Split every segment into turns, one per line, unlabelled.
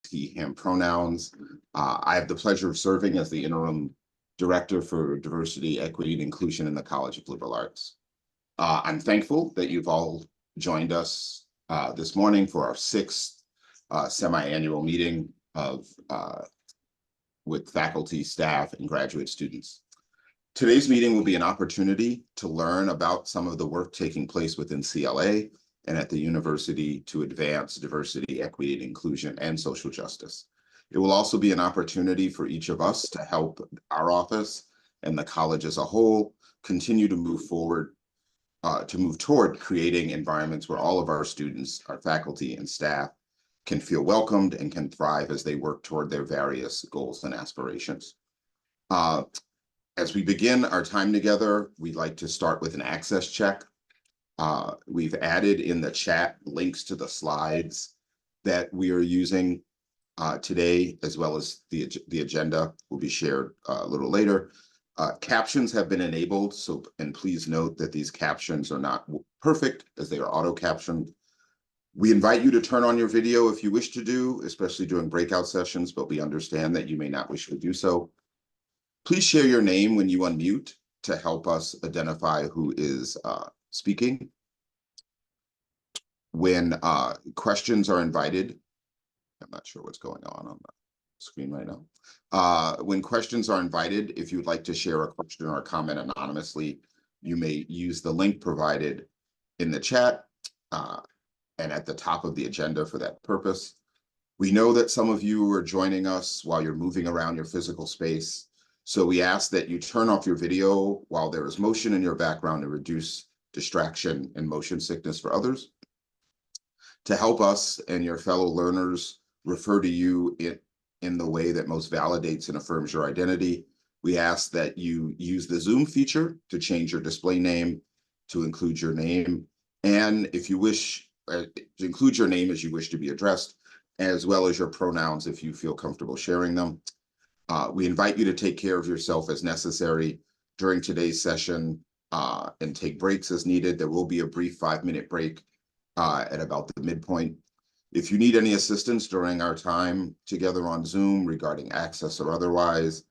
he, him pronouns. I have the pleasure of serving as the interim director for diversity, equity, and inclusion in the College of Liberal Arts. I'm thankful that you've all joined us this morning for our sixth semi-annual meeting with faculty, staff, and graduate students. Today's meeting will be an opportunity to learn about some of the work taking place within CLA and at the university to advance diversity, equity, and inclusion, and social justice. It will also be an opportunity for each of us to help our office and the college as a whole continue to move forward, to move toward creating environments where all of our students, our faculty, and staff can feel welcomed and can thrive as they work toward their various goals and aspirations. As we begin our time together, we'd like to start with an access check. We've added in the chat links to the slides that we are using today, as well as the agenda will be shared a little later. Captions have been enabled, and please note that these captions are not perfect as they are auto-captioned. We invite you to turn on your video if you wish to do, especially during breakout sessions, but we understand that you may not wish to do so. Please share your name when you unmute to help us identify who is speaking. When questions are invited, I'm not sure what's going on the screen right now. When questions are invited, if you'd like to share a question or a comment anonymously, you may use the link provided in the chat and at the top of the agenda for that purpose. We know that some of you are joining us while you're moving around your physical space. So we ask that you turn off your video while there is motion in your background to reduce distraction and motion sickness for others. To help us and your fellow learners refer to you in the way that most validates and affirms your identity, we ask that you use the Zoom feature to change your display name to include your name. And if you wish, to include your name as you wish to be addressed, as well as your pronouns if you feel comfortable sharing them. We invite you to take care of yourself as necessary during today's session and take breaks as needed. There will be a brief 5-minute break at about the midpoint. If you need any assistance during our time together on Zoom regarding access or otherwise,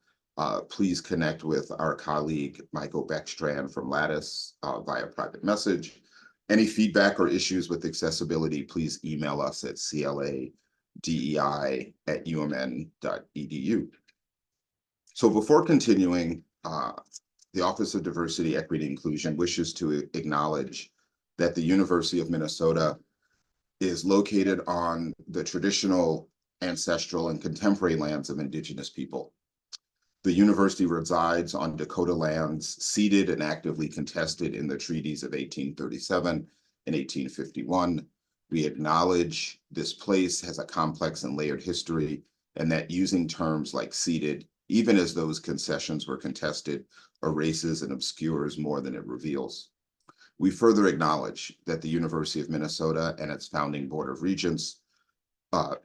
please connect with our colleague, Michael Beckstrand from Lattice via private message. Any feedback or issues with accessibility, please email us at cladei@umn.edu. So before continuing, the Office of Diversity, Equity, and Inclusion wishes to acknowledge that the University of Minnesota is located on the traditional, ancestral, and contemporary lands of Indigenous people. The university resides on Dakota lands ceded and actively contested in the treaties of 1837 and 1851. We acknowledge this place has a complex and layered history, and that using terms like ceded, even as those concessions were contested, erases and obscures more than it reveals. We further acknowledge that the University of Minnesota and its founding Board of Regents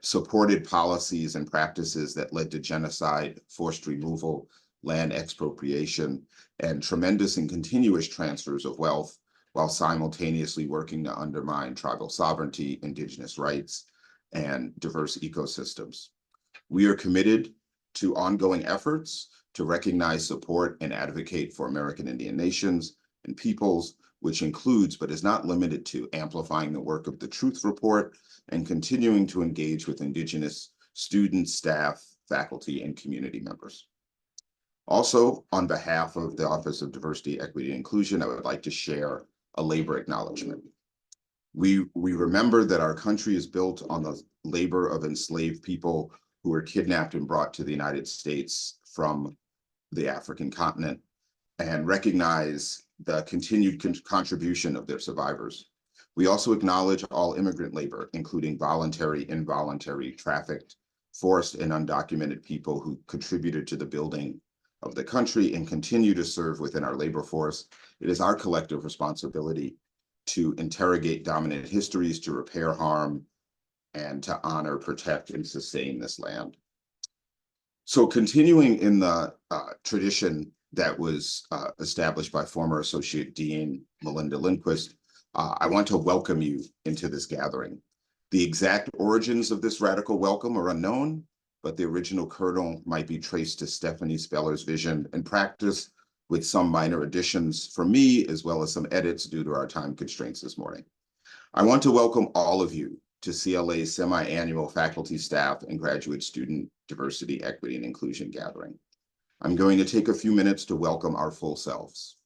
supported policies and practices that led to genocide, forced removal, land expropriation, and tremendous and continuous transfers of wealth, while simultaneously working to undermine tribal sovereignty, indigenous rights, and diverse ecosystems. We are committed to ongoing efforts to recognize, support, and advocate for American Indian nations and peoples, which includes, but is not limited to, amplifying the work of the Truth Report and continuing to engage with Indigenous students, staff, faculty, and community members. Also, on behalf of the Office of Diversity, Equity, and Inclusion, I would like to share a labor acknowledgement. We remember that our country is built on the labor of enslaved people who were kidnapped and brought to the United States from the African continent, and recognize the continued contribution of their survivors. We also acknowledge all immigrant labor, including voluntary, involuntary, trafficked, forced, and undocumented people who contributed to the building of the country and continue to serve within our labor force. It is our collective responsibility to interrogate dominant histories, to repair harm, and to honor, protect, and sustain this land. So continuing in the tradition that was established by former Associate Dean Melinda Lindquist, I want to welcome you into this gathering. The exact origins of this radical welcome are unknown, but the original kernel might be traced to Stephanie Speller's vision and practice, with some minor additions from me, as well as some edits due to our time constraints this morning. I want to welcome all of you to CLA's semi-annual faculty, staff, and graduate student diversity, equity, and inclusion gathering. I'm going to take a few minutes to welcome our full selves.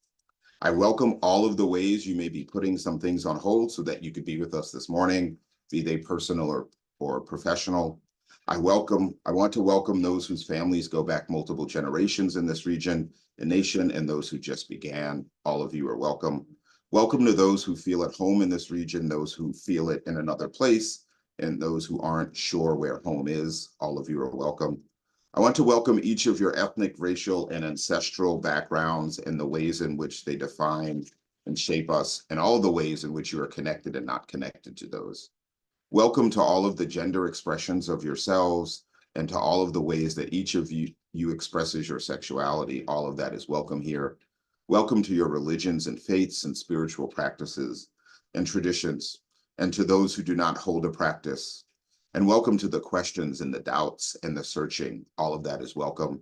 I welcome all of the ways you may be putting some things on hold so that you could be with us this morning, be they personal or professional. I want to welcome those whose families go back multiple generations in this region and nation, and those who just began. All of you are welcome. Welcome to those who feel at home in this region, those who feel it in another place, and those who aren't sure where home is. All of you are welcome. I want to welcome each of your ethnic, racial, and ancestral backgrounds and the ways in which they define and shape us, and all the ways in which you are connected and not connected to those. Welcome to all of the gender expressions of yourselves and to all of the ways that each of you expresses your sexuality. All of that is welcome here. Welcome to your religions and faiths and spiritual practices and traditions, and to those who do not hold a practice. And welcome to the questions and the doubts and the searching. All of that is welcome.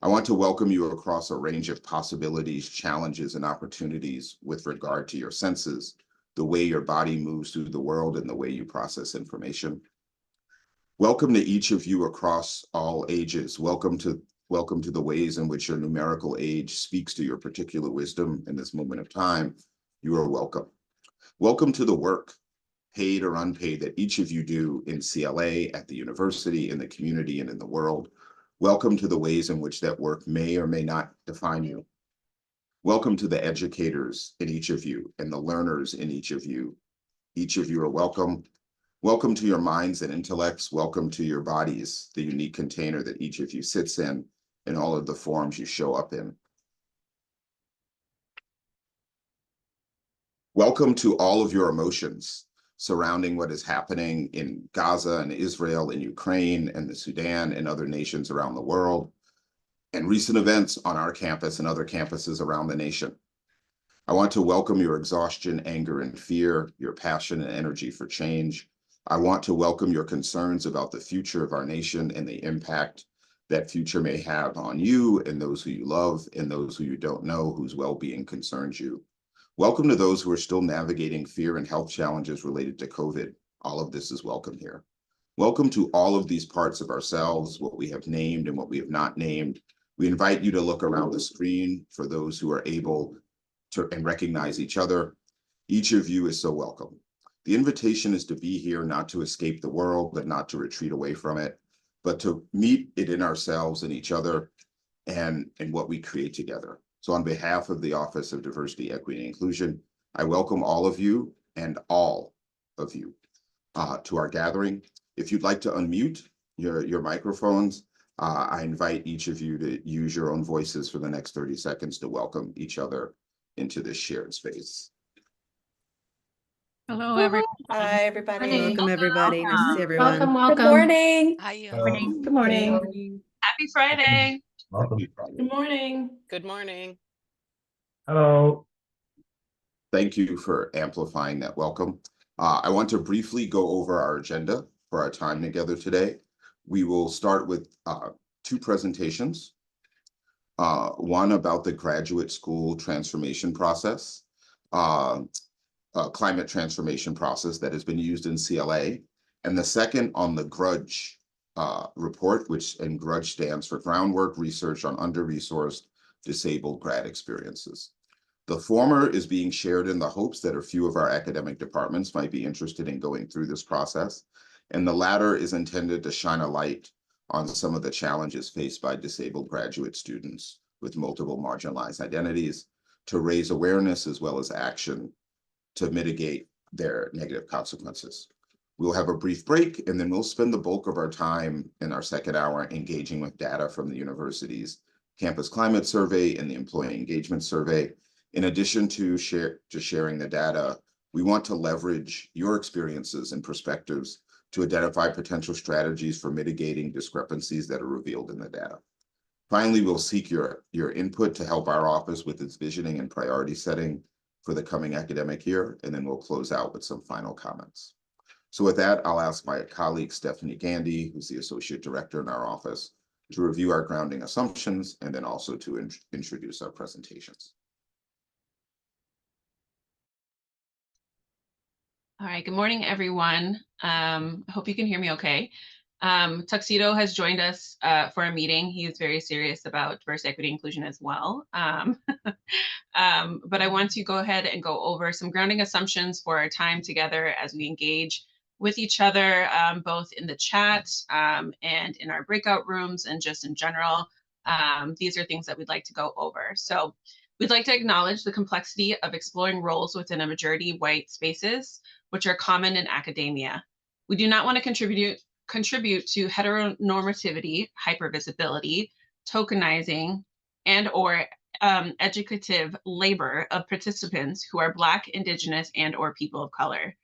I want to welcome you across a range of possibilities, challenges, and opportunities with regard to your senses, the way your body moves through the world, and the way you process information. Welcome to each of you across all ages. Welcome to the ways in which your numerical age speaks to your particular wisdom in this moment of time. You are welcome. Welcome to the work, paid or unpaid, that each of you do in CLA, at the university, in the community, and in the world. Welcome to the ways in which that work may or may not define you. Welcome to the educators in each of you and the learners in each of you. Each of you are welcome. Welcome to your minds and intellects. Welcome to your bodies, the unique container that each of you sits in all of the forms you show up in. Welcome to all of your emotions surrounding what is happening in Gaza and Israel and Ukraine and the Sudan and other nations around the world, and recent events on our campus and other campuses around the nation. I want to welcome your exhaustion, anger, and fear, your passion and energy for change. I want to welcome your concerns about the future of our nation and the impact that future may have on you and those who you love and those who you don't know, whose well-being concerns you. Welcome to those who are still navigating fear and health challenges related to COVID. All of this is welcome here. Welcome to all of these parts of ourselves, what we have named and what we have not named. We invite you to look around the screen for those who are able to and recognize each other. Each of you is so welcome. The invitation is to be here, not to escape the world, but not to retreat away from it, but to meet it in ourselves and each other and in what we create together. So on behalf of the Office of Diversity, Equity, and Inclusion, I welcome all of you to our gathering. If you'd like to unmute your microphones, I invite each of you to use your own voices for the next 30 seconds to welcome each other into this shared space.
Hello, everyone.
Hi, everybody.
Welcome, everybody. Nice to see everyone.
Welcome.
Good morning.
How you?
Good morning.
Happy Friday.
Good morning.
Good morning.
Hello.
Thank you for amplifying that welcome. I want to briefly go over our agenda for our time together today. We will start with two presentations. One about the graduate school transformation process, climate transformation process that has been used in CLA, and the second on the GRUDGE report, and GRUDGE stands for Groundwork Research on Under-Resourced Disabled Grad Experiences. The former is being shared in the hopes that a few of our academic departments might be interested in going through this process, and the latter is intended to shine a light on some of the challenges faced by disabled graduate students with multiple marginalized identities, to raise awareness as well as action to mitigate their negative consequences. We'll have a brief break, and then we'll spend the bulk of our time in our second hour engaging with data from the university's Campus Climate Survey and the Employee Engagement Survey. In addition to sharing the data, we want to leverage your experiences and perspectives to identify potential strategies for mitigating discrepancies that are revealed in the data. Finally, we'll seek your input to help our office with its visioning and priority setting for the coming academic year, and then we'll close out with some final comments. So with that, I'll ask my colleague Stephanie Gandy, who's the Associate Director in our office, to review our grounding assumptions and then also to introduce our presentations.
All right, good morning, everyone. I hope you can hear me okay. Tuxedo has joined us for a meeting. He is very serious about diversity, equity, inclusion as well. But I want to go ahead and go over some grounding assumptions for our time together as we engage with each other, both in the chat and in our breakout rooms and just in general. These are things that we'd like to go over. So we'd like to acknowledge the complexity of exploring roles within a majority white spaces, which are common in academia. We do not want to contribute to heteronormativity, hypervisibility, tokenizing, and/or educative labor of participants who are Black, Indigenous, and/or people of color,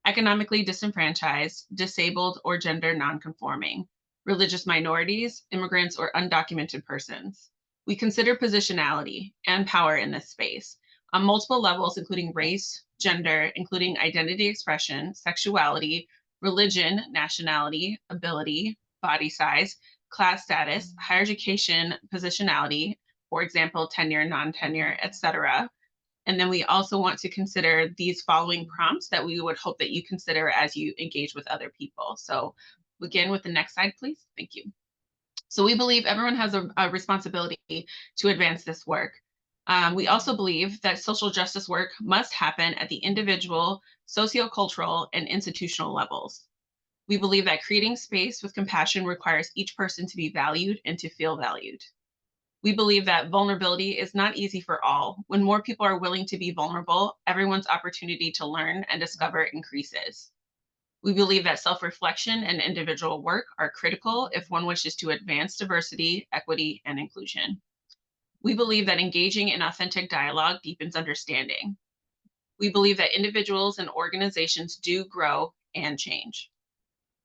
economically disenfranchised, disabled, or gender nonconforming, religious minorities, immigrants, or undocumented persons. We consider positionality and power in this space on multiple levels, including race, gender, including identity expression, sexuality, religion, nationality, ability, body size, class status, higher education, positionality, for example, tenure, non-tenure, etc. And then we also want to consider these following prompts that we would hope that you consider as you engage with other people. So begin with the next slide, please. Thank you. So we believe everyone has a responsibility to advance this work. We also believe that social justice work must happen at the individual, sociocultural, and institutional levels. We believe that creating space with compassion requires each person to be valued and to feel valued. We believe that vulnerability is not easy for all. When more people are willing to be vulnerable, everyone's opportunity to learn and discover increases. We believe that self-reflection and individual work are critical if one wishes to advance diversity, equity, and inclusion. We believe that engaging in authentic dialogue deepens understanding. We believe that individuals and organizations do grow and change.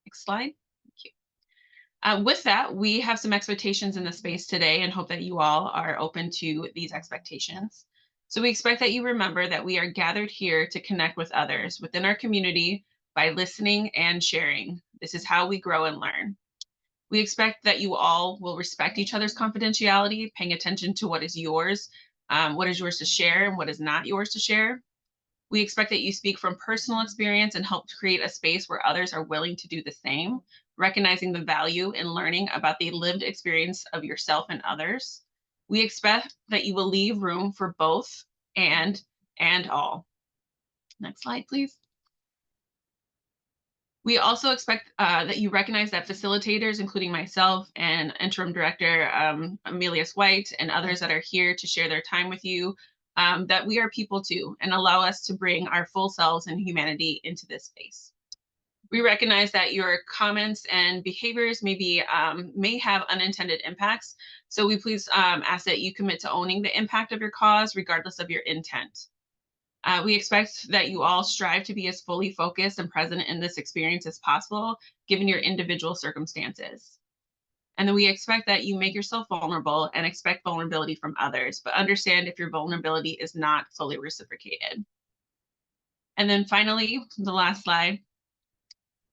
Next slide. Thank you. With that, we have some expectations in the space today and hope that you all are open to these expectations. So we expect that you remember that we are gathered here to connect with others within our community by listening and sharing. This is how we grow and learn. We expect that you all will respect each other's confidentiality, paying attention to what is yours to share and what is not yours to share. We expect that you speak from personal experience and help to create a space where others are willing to do the same, recognizing the value in learning about the lived experience of yourself and others. We expect that you will leave room for both and all. Next slide, please. We also expect that you recognize that facilitators, including myself and Interim Director Amelius White and others that are here to share their time with you, that we are people too, and allow us to bring our full selves and humanity into this space. We recognize that your comments and behaviors may have unintended impacts, so we please ask that you commit to owning the impact of your cause, regardless of your intent. We expect that you all strive to be as fully focused and present in this experience as possible, given your individual circumstances. And then we expect that you make yourself vulnerable and expect vulnerability from others, but understand if your vulnerability is not fully reciprocated. And then finally, the last slide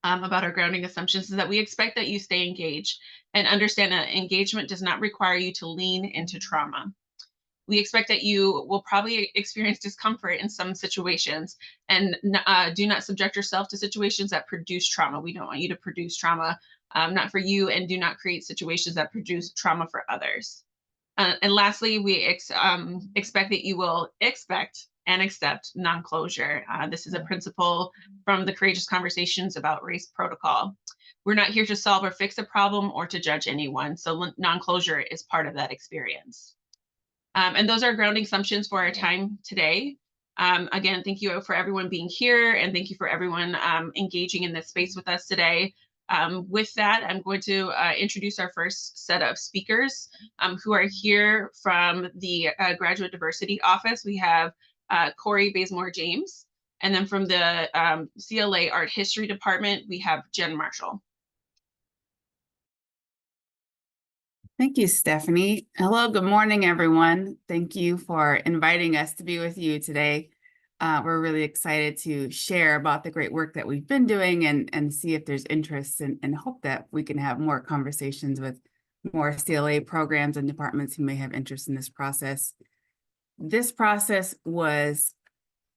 about our grounding assumptions is that we expect that you stay engaged and understand that engagement does not require you to lean into trauma. We expect that you will probably experience discomfort in some situations and do not subject yourself to situations that produce trauma. We don't want you to produce trauma, not for you, and do not create situations that produce trauma for others. And lastly, we expect that you will expect and accept non-closure. This is a principle from the Courageous Conversations about Race Protocol. We're not here to solve or fix a problem or to judge anyone, so non-closure is part of that experience. And those are grounding assumptions for our time today. Again, thank you for everyone being here, and thank you for everyone engaging in this space with us today. With that, I'm going to introduce our first set of speakers who are here from the Graduate Diversity Office. We have Corey Bazemore-James, and then from the CLA Art History Department, we have Jen Marshall.
Thank you, Stephanie. Hello, good morning, everyone. Thank you for inviting us to be with you today. We're really excited to share about the great work that we've been doing and see if there's interest and hope that we can have more conversations with more CLA programs and departments who may have interest in this process. This process was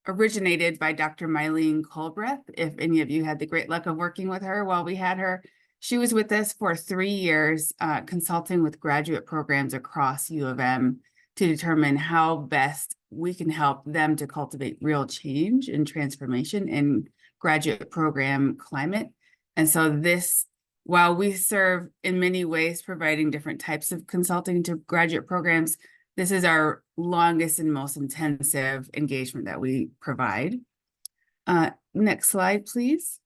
originated by Dr. Mylene Colbreth. If any of you had the great luck of working with her while we had her, she was with us for 3 years, consulting with graduate programs across U of M to determine how best we can help them to cultivate real change and transformation in graduate program climate. And so this, while we serve in many ways providing different types of consulting to graduate programs, this is our longest and most intensive engagement that we provide. Next slide, please.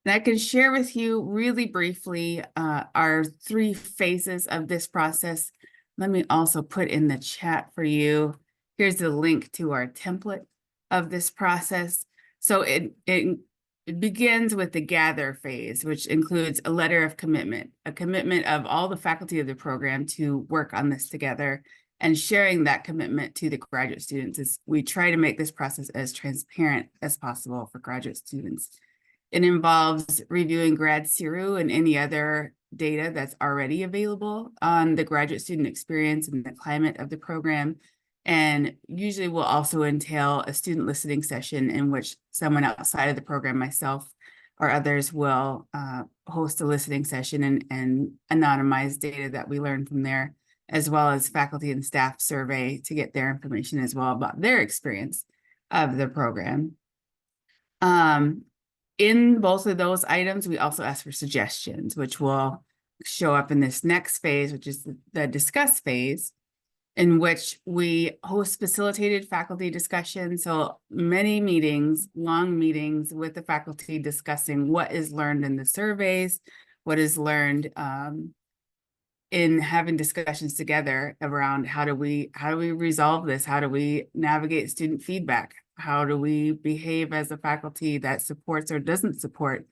And I can share with you really briefly our 3 phases of this process. Let me also put in the chat for you. Here's the link to our template of this process. So it begins with the gather phase, which includes a letter of commitment, a commitment of all the faculty of the program to work on this together, and sharing that commitment to the graduate students as we try to make this process as transparent as possible for graduate students. It involves reviewing grad CIRU and any other data that's already available on the graduate student experience and the climate of the program. And usually will also entail a student listening session in which someone outside of the program, myself or others, will host a listening session and anonymize data that we learn from there, as well as faculty and staff survey to get their information as well about their experience of the program. In both of those items, we also ask for suggestions, which will show up in this next phase, which is the discuss phase, in which we host facilitated faculty discussion. So many meetings, long meetings with the faculty discussing what is learned in the surveys, what is learned in having discussions together around how do we resolve this? How do we navigate student feedback? How do we behave as a faculty that supports or doesn't support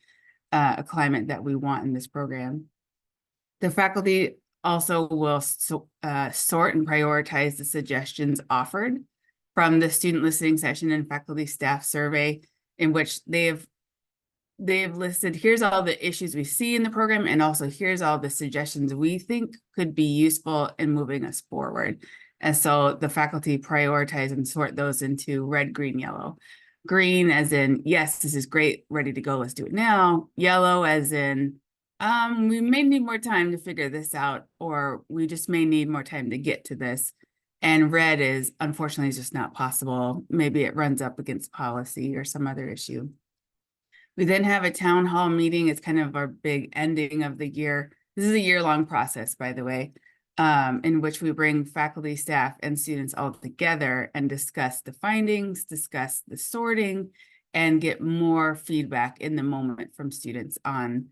a climate that we want in this program? The faculty also will sort and prioritize the suggestions offered from the student listening session and faculty staff survey, in which they've listed, here's all the issues we see in the program, and also here's all the suggestions we think could be useful in moving us forward. And so the faculty prioritize and sort those into red, green, yellow. Green as in, yes, this is great, ready to go, let's do it now. Yellow as in, we may need more time to figure this out, or we just may need more time to get to this. And red is, unfortunately, it's just not possible. Maybe it runs up against policy or some other issue. We then have a town hall meeting. It's kind of our big ending of the year. This is a year-long process, by the way, in which we bring faculty, staff, and students all together and discuss the findings, discuss the sorting, and get more feedback in the moment from students on,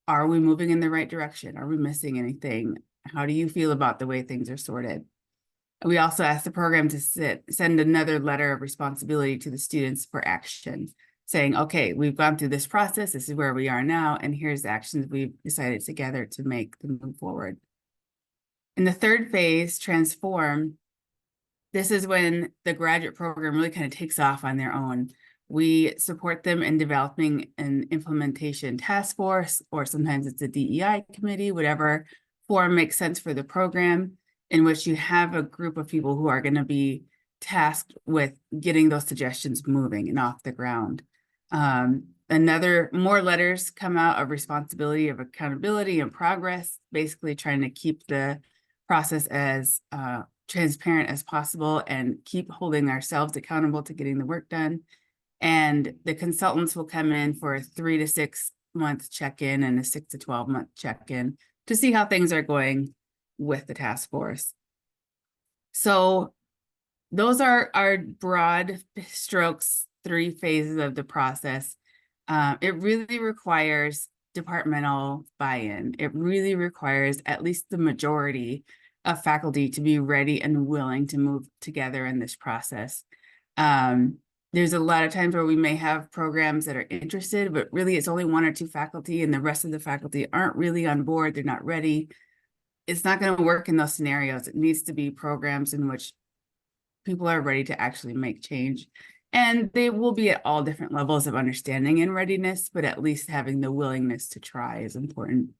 are we moving in the right direction? Are we missing anything? How do you feel about the way things are sorted? We also ask the program to send another letter of responsibility to the students for action, saying, okay, we've gone through this process, this is where we are now, and here's the actions we've decided together to make to move forward. In the third phase, transform, this is when the graduate program really kind of takes off on their own. We support them in developing an implementation task force, or sometimes it's a DEI committee, whatever form makes sense for the program, in which you have a group of people who are going to be tasked with getting those suggestions moving and off the ground. More letters come out of responsibility, of accountability and progress, basically trying to keep the process as transparent as possible and keep holding ourselves accountable to getting the work done. And the consultants will come in for a 3 to 6 month check-in and a 6 to 12 month check-in to see how things are going with the task force. So those are our broad strokes, 3 phases of the process. It really requires departmental buy-in. It really requires at least the majority of faculty to be ready and willing to move together in this process. There's a lot of times where we may have programs that are interested, but really it's only 1 or 2 faculty and the rest of the faculty aren't really on board, they're not ready. It's not going to work in those scenarios. It needs to be programs in which people are ready to actually make change. And they will be at all different levels of understanding and readiness, but at least having the willingness to try is important.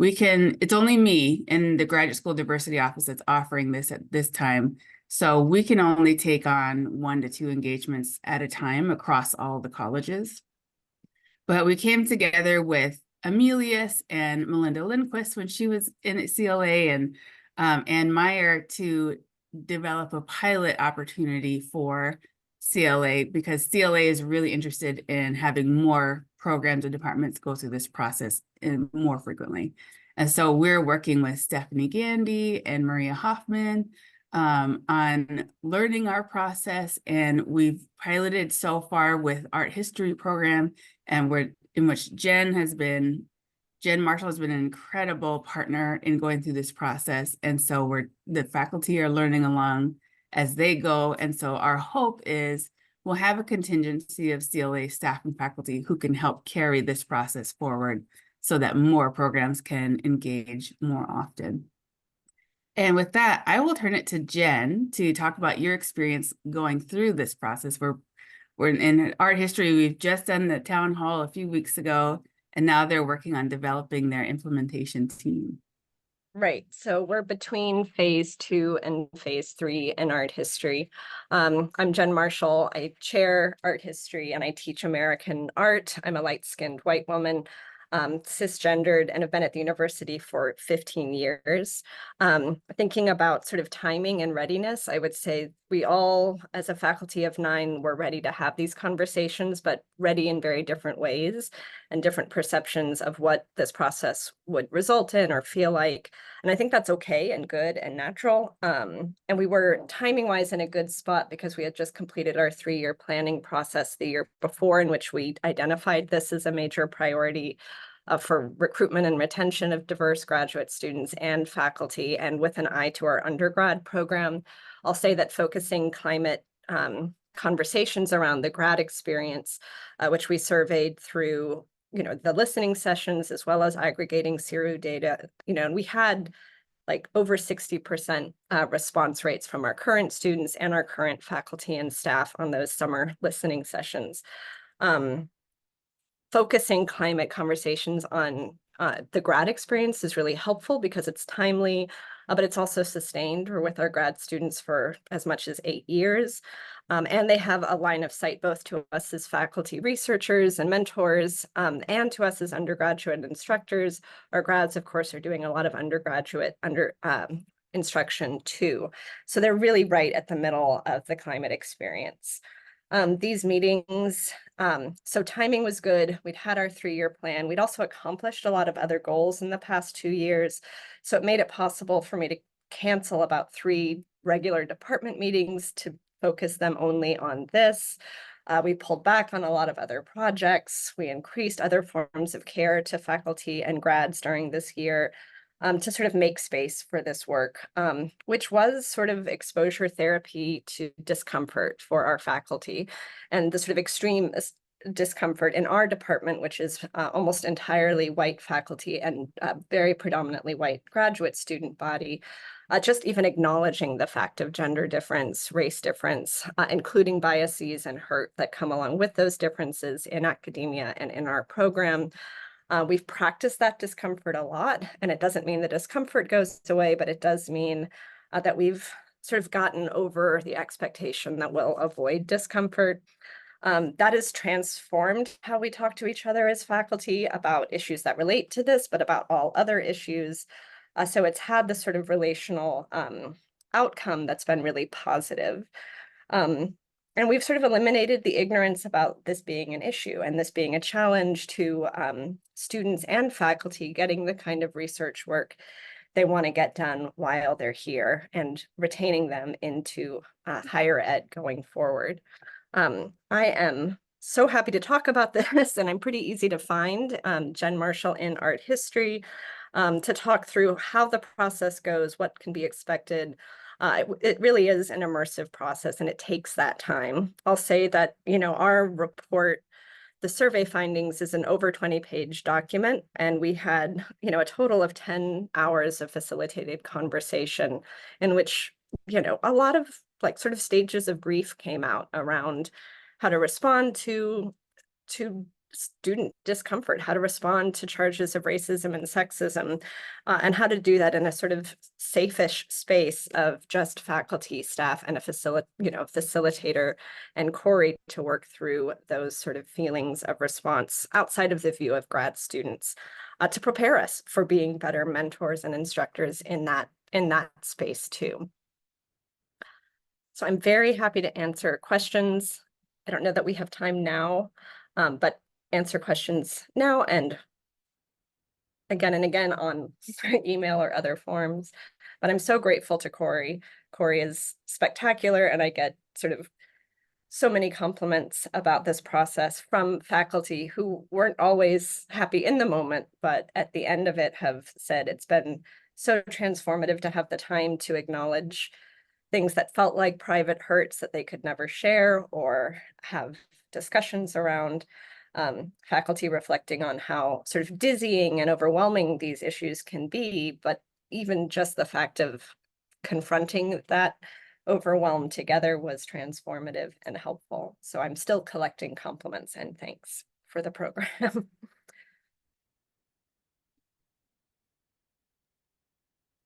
It's only me in the Graduate School Diversity Office that's offering this at this time. So we can only take on 1 to 2 engagements at a time across all the colleges. But we came together with Amelius and Melinda Lindquist when she was in at CLA and Ann Meyer to develop a pilot opportunity for CLA, because CLA is really interested in having more programs and departments go through this process more frequently. And so we're working with Stephanie Gandy and Maria Hoffman on learning our process. And we've piloted so far with art history program, and in which Jen Marshall has been an incredible partner in going through this process. And so the faculty are learning along as they go. And so our hope is we'll have a contingency of CLA staff and faculty who can help carry this process forward so that more programs can engage more often. And with that, I will turn it to Jen to talk about your experience going through this process. We're in art history. We've just done the town hall a few weeks ago, and now they're working on developing their implementation team.
Right. So we're between phase 2 and phase 3 in art history. I'm Jen Marshall. I chair art history and I teach American art. I'm a light-skinned white woman, cisgendered, and have been at the university for 15 years. Thinking about sort of timing and readiness, I would say we all, as a faculty of 9, were ready to have these conversations, but ready in very different ways and different perceptions of what this process would result in or feel like. And I think that's okay and good and natural. And we were timing-wise in a good spot because we had just completed our 3-year planning process the year before, in which we identified this as a major priority for recruitment and retention of diverse graduate students and faculty, and with an eye to our undergrad program. I'll say that focusing climate conversations around the grad experience, which we surveyed through the listening sessions, as well as aggregating CERU data, and we had like over 60% response rates from our current students and our current faculty and staff on those summer listening sessions. Focusing climate conversations on the grad experience is really helpful because it's timely, but it's also sustained. We're with our grad students for as much as 8 years. And they have a line of sight both to us as faculty researchers and mentors, and to us as undergraduate instructors. Our grads, of course, are doing a lot of undergraduate instruction too. So they're really right at the middle of the climate experience. These meetings, so timing was good. We'd had our 3-year plan. We'd also accomplished a lot of other goals in the past 2 years. So it made it possible for me to cancel about 3 regular department meetings to focus them only on this. We pulled back on a lot of other projects. We increased other forms of care to faculty and grads during this year. To sort of make space for this work, which was sort of exposure therapy to discomfort for our faculty, and the sort of extreme discomfort in our department, which is almost entirely white faculty and very predominantly white graduate student body. Just even acknowledging the fact of gender difference, race difference, including biases and hurt that come along with those differences in academia and in our program. We've practiced that discomfort a lot, and it doesn't mean the discomfort goes away, but it does mean that we've sort of gotten over the expectation that we'll avoid discomfort. That has transformed how we talk to each other as faculty about issues that relate to this, but about all other issues. So it's had this sort of relational outcome that's been really positive. And we've sort of eliminated the ignorance about this being an issue and this being a challenge to students and faculty getting the kind of research work they want to get done while they're here and retaining them into higher ed going forward. I am so happy to talk about this, and I'm pretty easy to find, Jen Marshall in art history, to talk through how the process goes, what can be expected. It really is an immersive process, and it takes that time. I'll say that, our report, the survey findings, is an over 20-page document, and we had, a total of 10 hours of facilitated conversation in which, a lot of like sort of stages of grief came out around how to respond to student discomfort, how to respond to charges of racism and sexism, and how to do that in a sort of safe-ish space of just faculty, staff, and a facilitator and Corey to work through those sort of feelings of response outside of the view of grad students, to prepare us for being better mentors and instructors in that space too. So I'm very happy to answer questions. I don't know that we have time now, but answer questions now and again and again on email or other forms. But I'm so grateful to Corey. Corey is spectacular, and I get sort of so many compliments about this process from faculty who weren't always happy in the moment, but at the end of it have said it's been so transformative to have the time to acknowledge things that felt like private hurts that they could never share or have discussions around. Faculty reflecting on how sort of dizzying and overwhelming these issues can be, but even just the fact of confronting that overwhelm together was transformative and helpful. So I'm still collecting compliments and thanks for the program.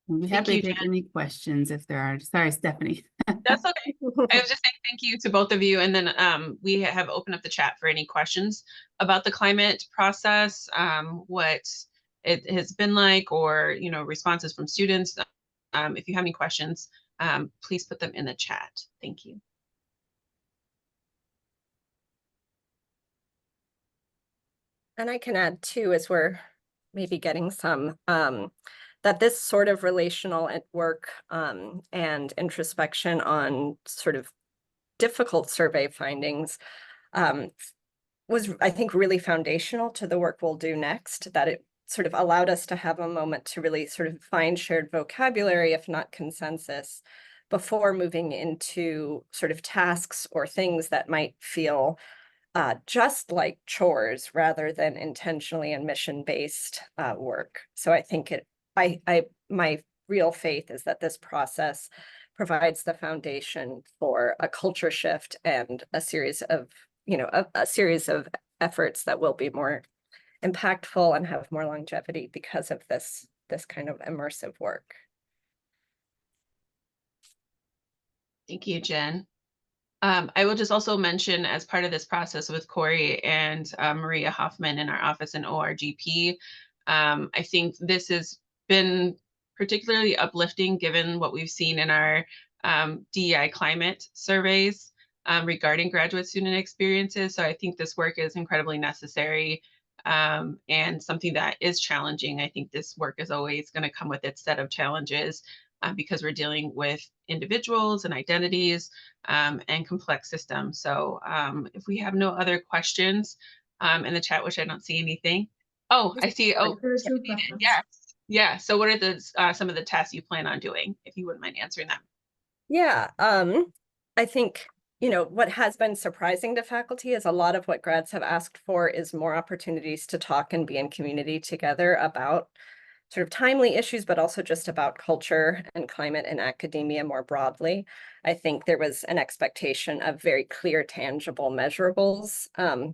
We'll be
Thank
happy
you,
to take
Jen.
any questions if there are. Sorry, Stephanie.
That's okay. I was just saying thank you to both of you. And then we have opened up the chat for any questions about the climate process, what it has been like, or, you know, responses from students. If you have any questions, please put them in the chat. Thank you.
And I can add too, as we're maybe getting some, that this sort of relational at work and introspection on sort of difficult survey findings was, I think, really foundational to the work we'll do next, that it sort of allowed us to have a moment to really sort of find shared vocabulary, if not consensus, before moving into sort of tasks or things that might feel just like chores rather than intentionally and mission-based work. So I think my real faith is that this process provides the foundation for a culture shift and a series of, a series of efforts that will be more impactful and have more longevity because of this kind of immersive work.
Thank you, Jen. I will just also mention, as part of this process with Corey and Maria Hoffman in our office in ORGP, I think this has been particularly uplifting given what we've seen in our DEI climate surveys regarding graduate student experiences. So I think this work is incredibly necessary and something that is challenging. I think this work is always going to come with its set of challenges because we're dealing with individuals and identities and complex systems. So if we have no other questions in the chat, which I don't see anything. Oh, I see. Oh, yes. Yeah. So what are the some of the tasks you plan on doing, if you wouldn't mind answering them?
Yeah, I think, what has been surprising to faculty is a lot of what grads have asked for is more opportunities to talk and be in community together about sort of timely issues, but also just about culture and climate and academia more broadly. I think there was an expectation of very clear, tangible measurables,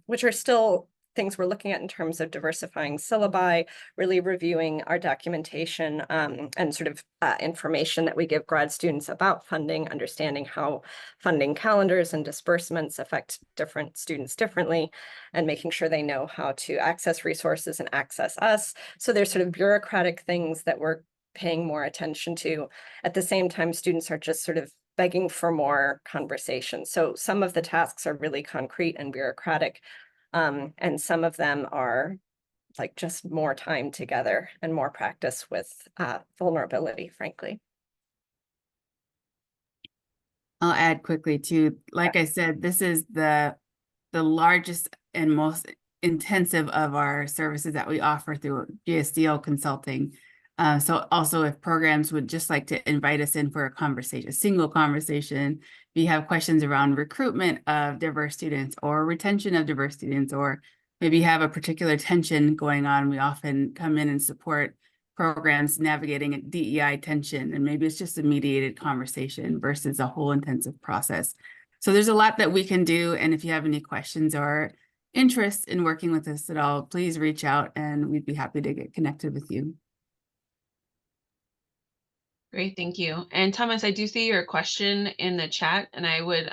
which are still things we're looking at in terms of diversifying syllabi, really reviewing our documentation and sort of information that we give grad students about funding, understanding how funding calendars and disbursements affect different students differently, and making sure they know how to access resources and access us. So there's sort of bureaucratic things that we're paying more attention to. At the same time, students are just sort of begging for more conversation. So some of the tasks are really concrete and bureaucratic. And some of them are like just more time together and more practice with vulnerability, frankly.
I'll add quickly too, like I said, this is the largest and most intensive of our services that we offer through GSDL consulting. So also if programs would just like to invite us in for a conversation, a single conversation, if you have questions around recruitment of diverse students or retention of diverse students, or maybe you have a particular tension going on, we often come in and support programs navigating DEI tension, and maybe it's just a mediated conversation versus a whole intensive process. So there's a lot that we can do, and if you have any questions or interest in working with us at all, please reach out and we'd be happy to get connected with you.
Great, thank you. And Thomas, I do see your question in the chat, and I would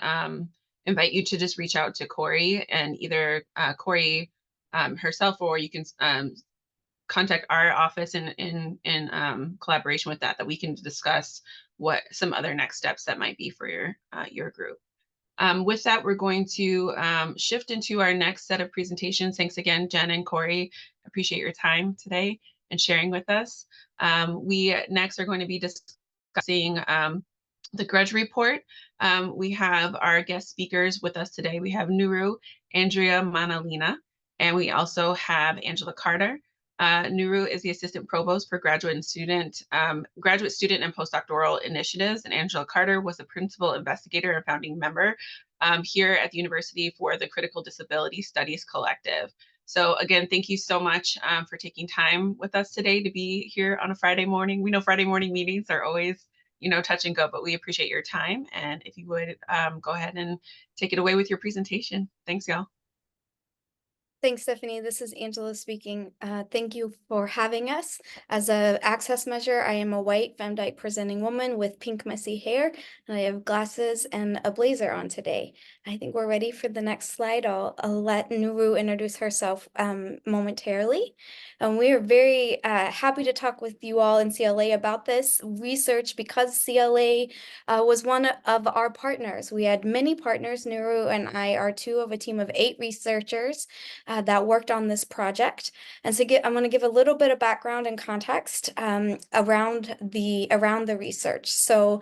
invite you to just reach out to Corey, and either Corey herself, or you can contact our office in collaboration with that we can discuss what some other next steps that might be for your group. With that, we're going to shift into our next set of presentations. Thanks again, Jen and Corey. Appreciate your time today and sharing with us. We next are going to be discussing the Grudge Report. We have our guest speakers with us today. We have Nuru, Andrea Manalina, and we also have Angela Carter. Nuru is the Assistant Provost for Graduate Student and Postdoctoral Initiatives, and Angela Carter was the Principal Investigator and Founding Member here at the University for the Critical Disability Studies Collective. So again, thank you so much for taking time with us today to be here on a Friday morning. We know Friday morning meetings are always, touch and go, but we appreciate your time. And if you would go ahead and take it away with your presentation. Thanks, y'all.
Thanks, Stephanie. This is Angela speaking. Thank you for having us. As an access measure, I am a white femme-dyke presenting woman with pink messy hair, and I have glasses and a blazer on today. I think we're ready for the next slide. I'll let Nuru introduce herself momentarily. We are very happy to talk with you all in CLA about this research because CLA was one of our partners. We had many partners. Nuru and I are two of a team of 8 researchers that worked on this project. And so I'm going to give a little bit of background and context around the research. So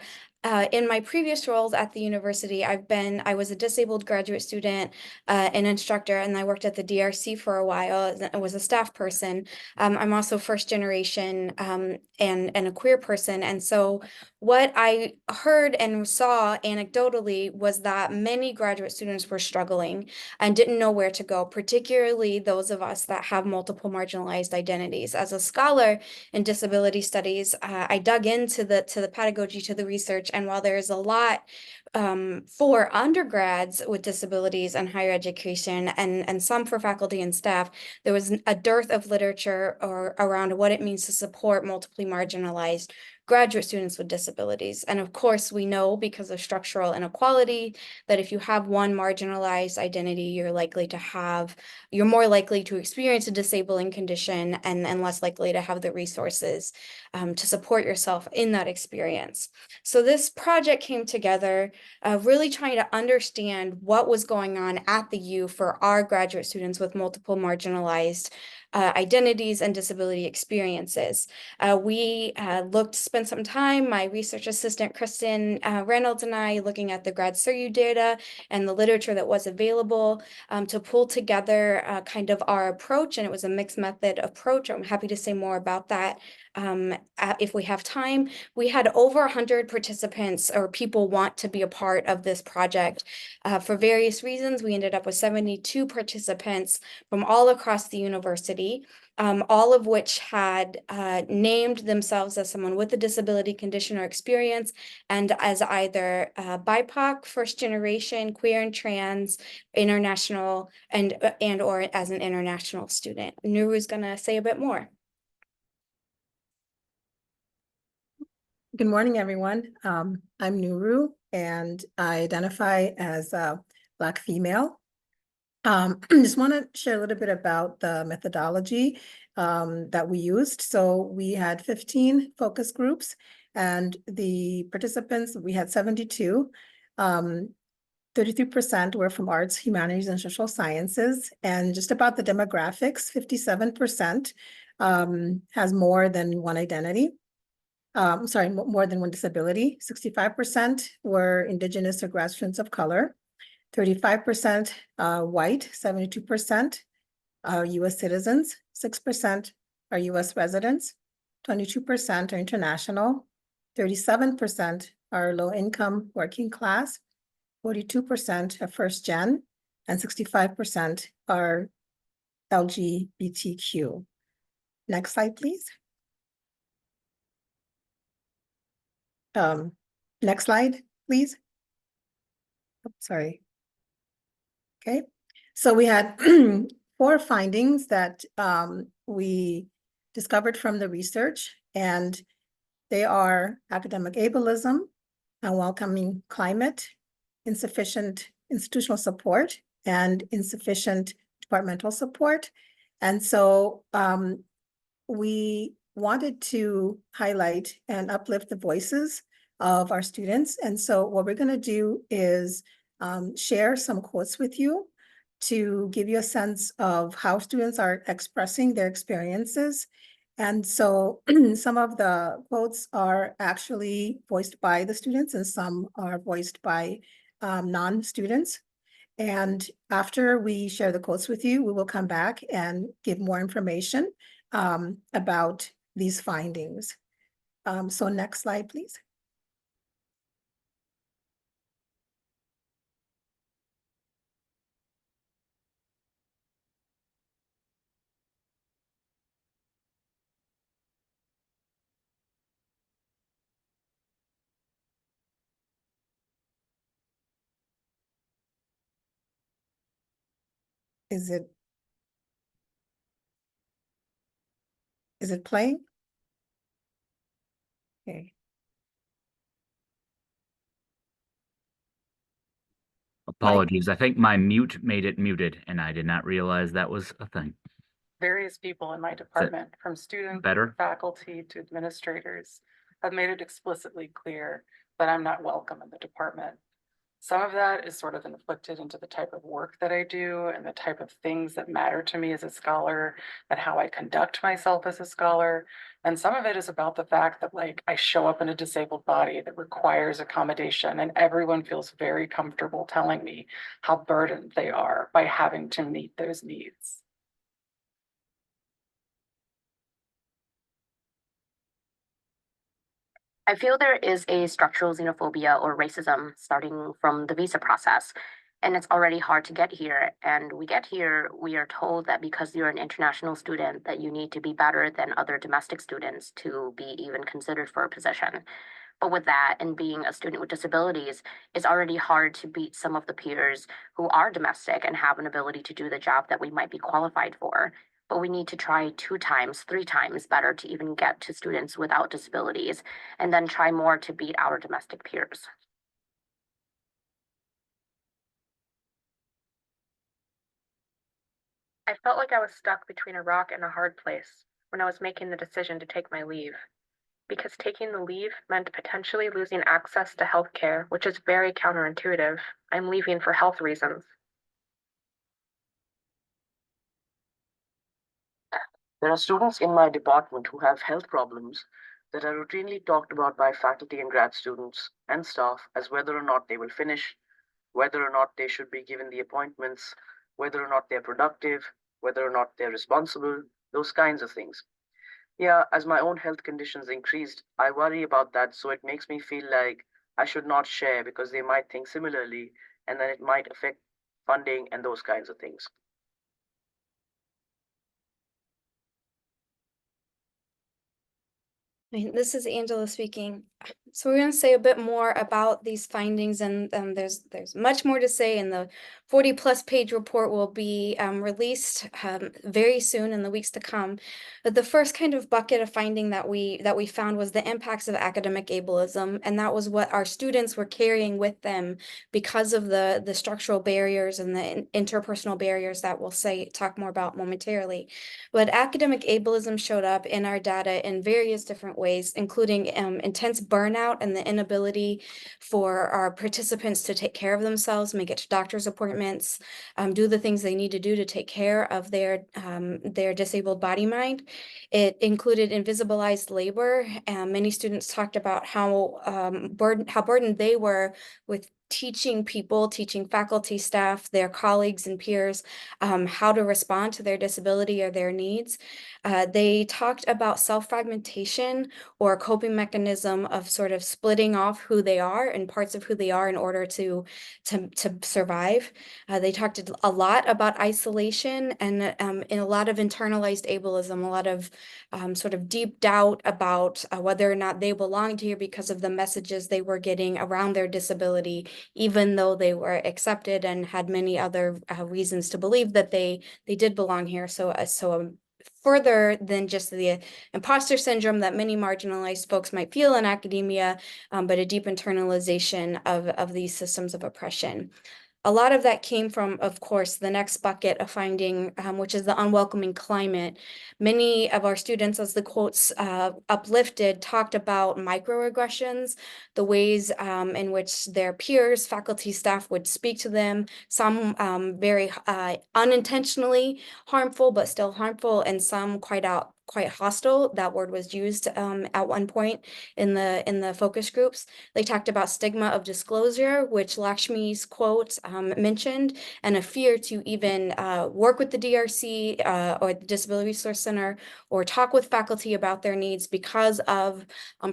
in my previous roles at the university, I was a disabled graduate student, an instructor, and I worked at the DRC for a while. I was a staff person. I'm also first generation and a queer person. And so what I heard and saw anecdotally was that many graduate students were struggling and didn't know where to go, particularly those of us that have multiple marginalized identities. As a scholar in disability studies, I dug into the pedagogy, to the research, and while there's a lot for undergrads with disabilities and higher education, and some for faculty and staff, there was a dearth of literature around what it means to support multiply marginalized graduate students with disabilities. And of course, we know because of structural inequality that if you have one marginalized identity, you're more likely to experience a disabling condition and less likely to have the resources to support yourself in that experience. So this project came together really trying to understand what was going on at the U for our graduate students with multiple marginalized identities and disability experiences. We spent some time, my research assistant, Kristen Reynolds, and I, looking at the grad CERU data and the literature that was available to pull together kind of our approach, and it was a mixed method approach. I'm happy to say more about that if we have time. We had over 100 participants or people want to be a part of this project for various reasons. We ended up with 72 participants from all across the university, all of which had named themselves as someone with a disability condition or experience, and as either BIPOC, first generation, queer and trans, international, and or as an international student. Nuru's gonna say a bit more.
Good morning, everyone. I'm Nuru, and I identify as a Black female. Just want to share a little bit about the methodology that we used. So we had 15 focus groups, and the participants, we had 72. 33% were from arts, humanities, and social sciences. And just about the demographics, 57% has more than one identity. More than one disability. 65% were Indigenous or graduate students of color. 35% white, 72% are US citizens, 6% are US residents, 22% are international, 37% are low income working class, 42% are first gen, and 65% are LGBTQ. Next slide, please. Next slide, please. Sorry. Okay, so we had 4 findings that we discovered from the research, and they are academic ableism, unwelcoming climate, insufficient institutional support, and insufficient departmental support. And so we wanted to highlight and uplift the voices of our students. And so what we're going to do is share some quotes with you to give you a sense of how students are expressing their experiences. And so some of the quotes are actually voiced by the students and some are voiced by non-students. And after we share the quotes with you, we will come back and give more information about these findings. So next slide, please. Is it playing? Okay.
Apologies. I think my mute made it muted and I did not realize that was a thing.
Various people in my department, from students,
Better?
faculty to administrators, have made it explicitly clear that I'm not welcome in the department. Some of that is sort of inflicted into the type of work that I do and the type of things that matter to me as a scholar and how I conduct myself as a scholar. And some of it is about the fact that like I show up in a disabled body that requires accommodation and everyone feels very comfortable telling me how burdened they are by having to meet those needs.
I feel there is a structural xenophobia or racism starting from the visa process, and it's already hard to get here. And we get here, we are told that because you're an international student, that you need to be better than other domestic students to be even considered for a position. But with that, and being a student with disabilities, it's already hard to beat some of the peers who are domestic and have an ability to do the job that we might be qualified for. But we need to try 2 times, 3 times better to even get to students without disabilities, and then try more to beat our domestic peers. I felt like I was stuck between a rock and a hard place when I was making the decision to take my leave, because taking the leave meant potentially losing access to health care, which is very counterintuitive. I'm leaving for health reasons.
There are students in my department who have health problems that are routinely talked about by faculty and grad students and staff as whether or not they will finish, whether or not they should be given the appointments, whether or not they're productive, whether or not they're responsible, those kinds of things. Yeah, as my own health conditions increased, I worry about that, so it makes me feel like I should not share because they might think similarly, and then it might affect funding and those kinds of things.
This is Angela speaking. So we're going to say a bit more about these findings, and there's much more to say, and the 40+ page report will be released very soon in the weeks to come. But the first kind of bucket of finding that we found was the impacts of academic ableism, and that was what our students were carrying with them because of the structural barriers and the interpersonal barriers that we'll talk more about momentarily. But academic ableism showed up in our data in various different ways, including intense burnout and the inability for our participants to take care of themselves, make it to doctor's appointments, do the things they need to do to take care of their disabled body mind. It included invisibilized labor. Many students talked about how burdened they were with teaching people, teaching faculty, staff, their colleagues and peers how to respond to their disability or their needs. They talked about self-fragmentation or a coping mechanism of sort of splitting off who they are and parts of who they are in order to survive. They talked a lot about isolation and in a lot of internalized ableism, a lot of sort of deep doubt about whether or not they belonged here because of the messages they were getting around their disability, even though they were accepted and had many other reasons to believe that they did belong here. So further than just the imposter syndrome that many marginalized folks might feel in academia, but a deep internalization of these systems of oppression. A lot of that came from, of course, the next bucket of finding, which is the unwelcoming climate. Many of our students, as the quotes uplifted, talked about microaggressions, the ways in which their peers, faculty, staff would speak to them, some very unintentionally harmful, but still harmful, and some quite hostile. That word was used at one point in the focus groups. They talked about stigma of disclosure, which Lakshmi's quote mentioned, and a fear to even work with the DRC or the Disability Resource Center or talk with faculty about their needs because of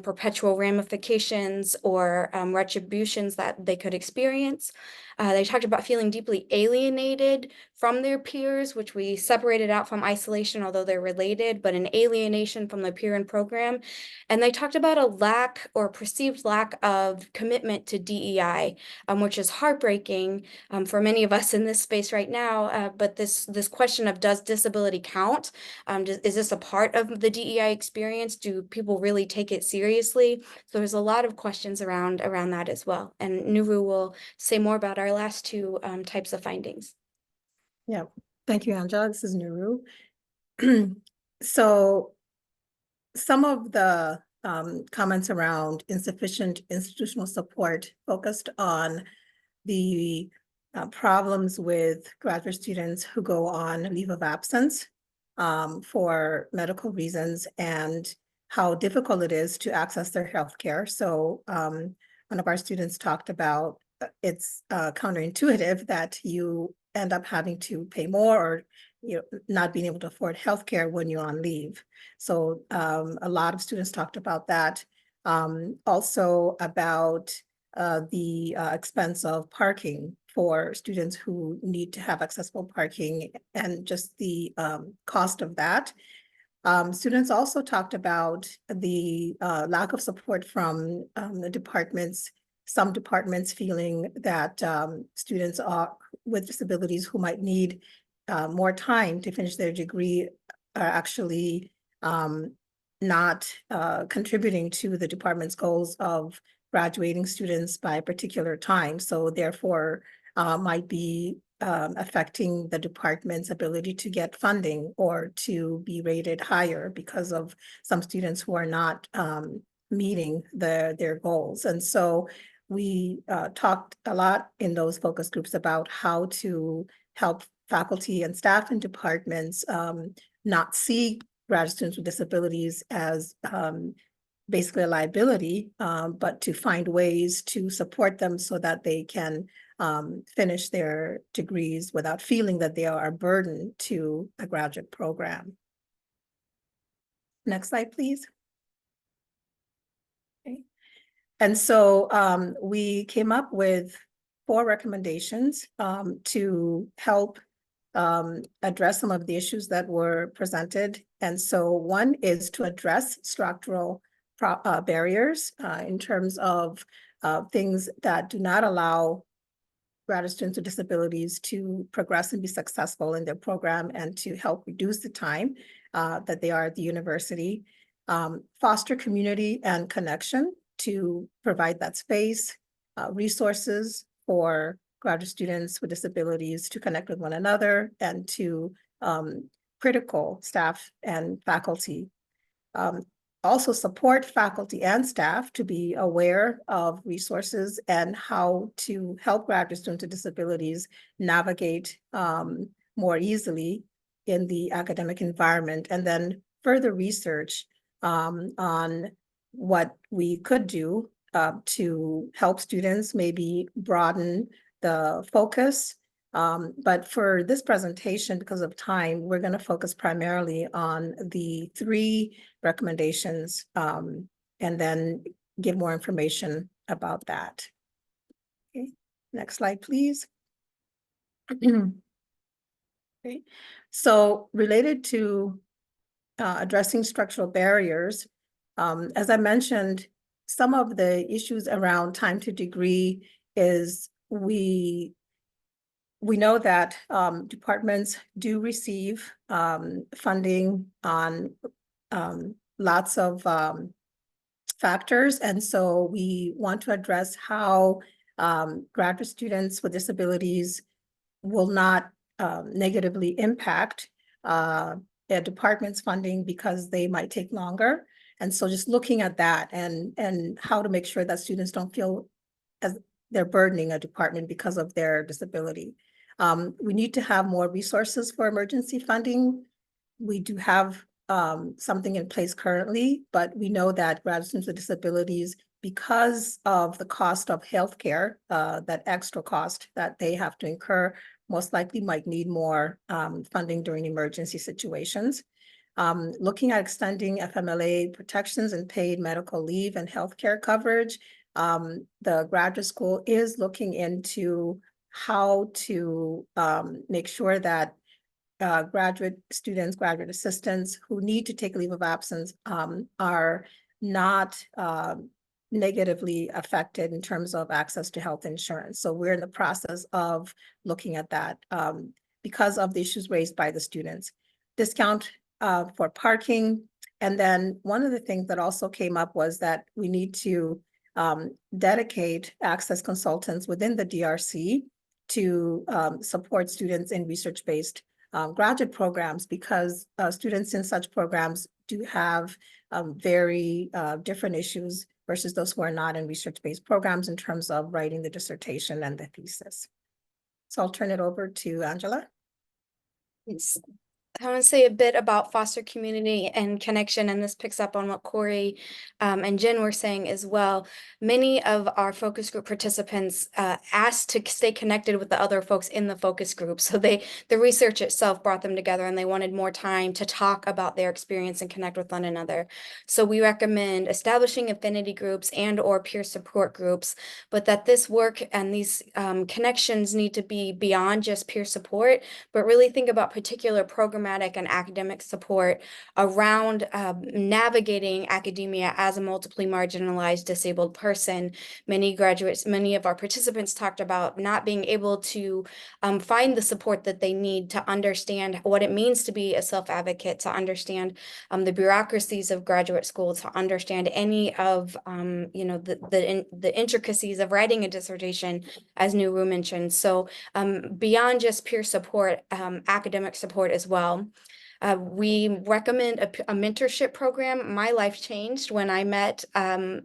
perpetual ramifications or retributions that they could experience. They talked about feeling deeply alienated from their peers, which we separated out from isolation, although they're related, but an alienation from the peer and program. And they talked about a lack or perceived lack of commitment to DEI, which is heartbreaking for many of us in this space right now. But this question of, does disability count? Is this a part of the DEI experience? Do people really take it seriously? So there's a lot of questions around that as well. And Nuru will say more about our last two types of findings.
Yeah, thank you, Angela. This is Nuru. So some of the comments around insufficient institutional support focused on the problems with graduate students who go on leave of absence for medical reasons and how difficult it is to access their health care. So one of our students talked about it's counterintuitive that you end up having to pay more or not being able to afford healthcare when you're on leave. So a lot of students talked about that. Also about the expense of parking for students who need to have accessible parking and just the cost of that. Students also talked about the lack of support from the departments, some departments feeling that students with disabilities who might need more time to finish their degree are actually not contributing to the department's goals of graduating students by a particular time. So therefore might be affecting the department's ability to get funding or to be rated higher because of some students who are not meeting their goals. And so we talked a lot in those focus groups about how to help faculty and staff in departments not see graduate students with disabilities as basically a liability, but to find ways to support them so that they can finish their degrees without feeling that they are a burden to a graduate program. Next slide, please. Okay. And so we came up with 4 recommendations to help address some of the issues that were presented. And so one is to address structural barriers in terms of things that do not allow graduate students with disabilities to progress and be successful in their program and to help reduce the time that they are at the university. Foster community and connection to provide that space, resources for graduate students with disabilities to connect with one another and to critical staff and faculty. Also support faculty and staff to be aware of resources and how to help graduate students with disabilities navigate more easily in the academic environment, and then further research on what we could do to help students maybe broaden the focus. But for this presentation, because of time, we're going to focus primarily on the 3 recommendations, and then give more information about that. Okay, next slide, please. Okay, so related to addressing structural barriers, as I mentioned, some of the issues around time to degree is we know that departments do receive funding on lots of factors, and so we want to address how graduate students with disabilities will not negatively impact their department's funding because they might take longer. And so just looking at that and how to make sure that students don't feel as they're burdening a department because of their disability. We need to have more resources for emergency funding. We do have something in place currently, but we know that graduate students with disabilities, because of the cost of healthcare, that extra cost that they have to incur, most likely might need more funding during emergency situations. Looking at extending FMLA protections and paid medical leave and healthcare coverage, the graduate school is looking into how to make sure that graduate students, graduate assistants who need to take leave of absence are not negatively affected in terms of access to health insurance. So we're in the process of looking at that because of the issues raised by the students. Discount for parking. And then one of the things that also came up was that we need to dedicate access consultants within the DRC to support students in research-based graduate programs, because students in such programs do have very different issues versus those who are not in research-based programs in terms of writing the dissertation and the thesis. So I'll turn it over to Angela.
I want to say a bit about foster community and connection, and this picks up on what Corey and Jen were saying as well. Many of our focus group participants asked to stay connected with the other folks in the focus group. So the research itself brought them together, and they wanted more time to talk about their experience and connect with one another. So we recommend establishing affinity groups and or peer support groups, but that this work and these connections need to be beyond just peer support, but really think about particular programmatic and academic support around navigating academia as a multiply marginalized disabled person. Many of our participants talked about not being able to find the support that they need to understand what it means to be a self-advocate, to understand the bureaucracies of graduate school, to understand any of the intricacies of writing a dissertation, as Nuru mentioned. So beyond just peer support, academic support as well. We recommend a mentorship program. My life changed when I met a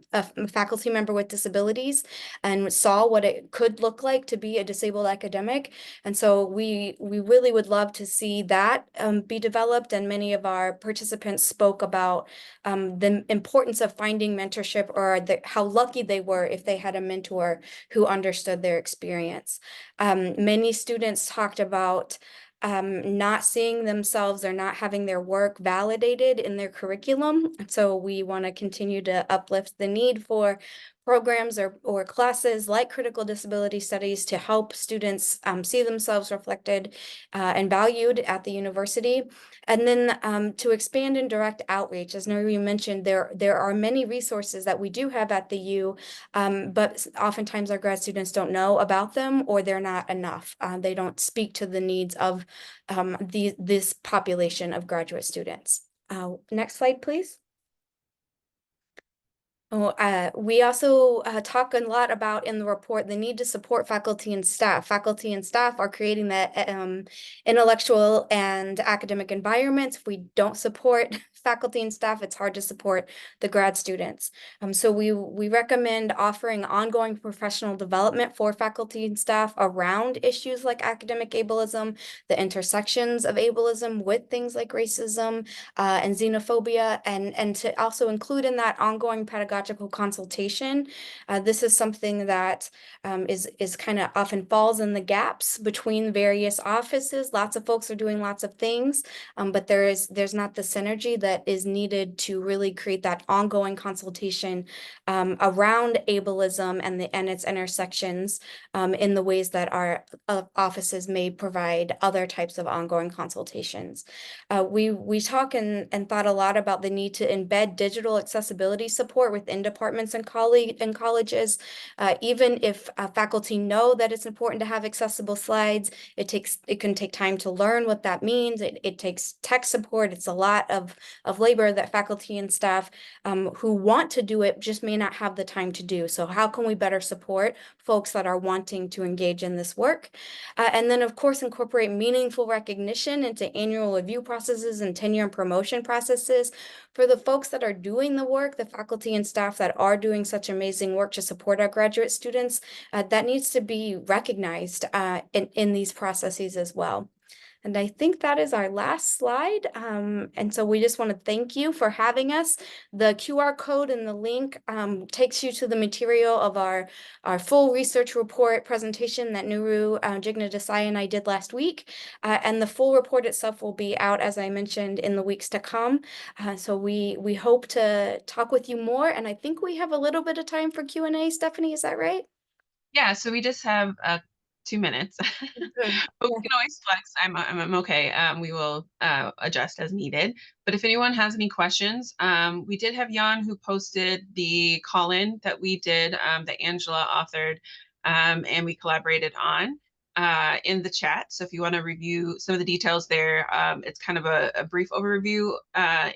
faculty member with disabilities and saw what it could look like to be a disabled academic. And so we really would love to see that be developed. And many of our participants spoke about the importance of finding mentorship, or how lucky they were if they had a mentor who understood their experience. Many students talked about not seeing themselves or not having their work validated in their curriculum. So we want to continue to uplift the need for programs or classes like critical disability studies to help students see themselves reflected and valued at the university. And then to expand in direct outreach, as Nuri mentioned, there are many resources that we do have at the U, but oftentimes our grad students don't know about them, or they're not enough. They don't speak to the needs of this population of graduate students. Next slide, please. We also talk a lot about in the report the need to support faculty and staff. Faculty and staff are creating that intellectual and academic environments. If we don't support faculty and staff, it's hard to support the grad students. So we recommend offering ongoing professional development for faculty and staff around issues like academic ableism, the intersections of ableism with things like racism and xenophobia, and to also include in that ongoing pedagogical consultation. This is something that is kind of often falls in the gaps between various offices. Lots of folks are doing lots of things, but there's not the synergy that is needed to really create that ongoing consultation around ableism and its intersections in the ways that our offices may provide other types of ongoing consultations. We talk and thought a lot about the need to embed digital accessibility support within departments and colleges. Even if faculty know that it's important to have accessible slides, it can take time to learn what that means. It takes tech support. It's a lot of labor that faculty and staff who want to do it just may not have the time to do. So how can we better support folks that are wanting to engage in this work? And then, of course, incorporate meaningful recognition into annual review processes and tenure and promotion processes for the folks that are doing the work, the faculty and staff that are doing such amazing work to support our graduate students. That needs to be recognized in these processes as well. And I think that is our last slide. And so we just want to thank you for having us. The QR code and the link takes you to the material of our full research report presentation that Nuru, Jigna Desai and I did last week. And the full report itself will be out, as I mentioned, in the weeks to come. So we hope to talk with you more. And I think we have a little bit of time for Q&A. Stephanie, is that right?
Yeah, so we just have 2 minutes. But we can always flex. I'm okay. We will adjust as needed. But if anyone has any questions, we did have Jan who posted the call-in that we did that Angela authored and we collaborated on in the chat. So if you want to review some of the details there, it's kind of a brief overview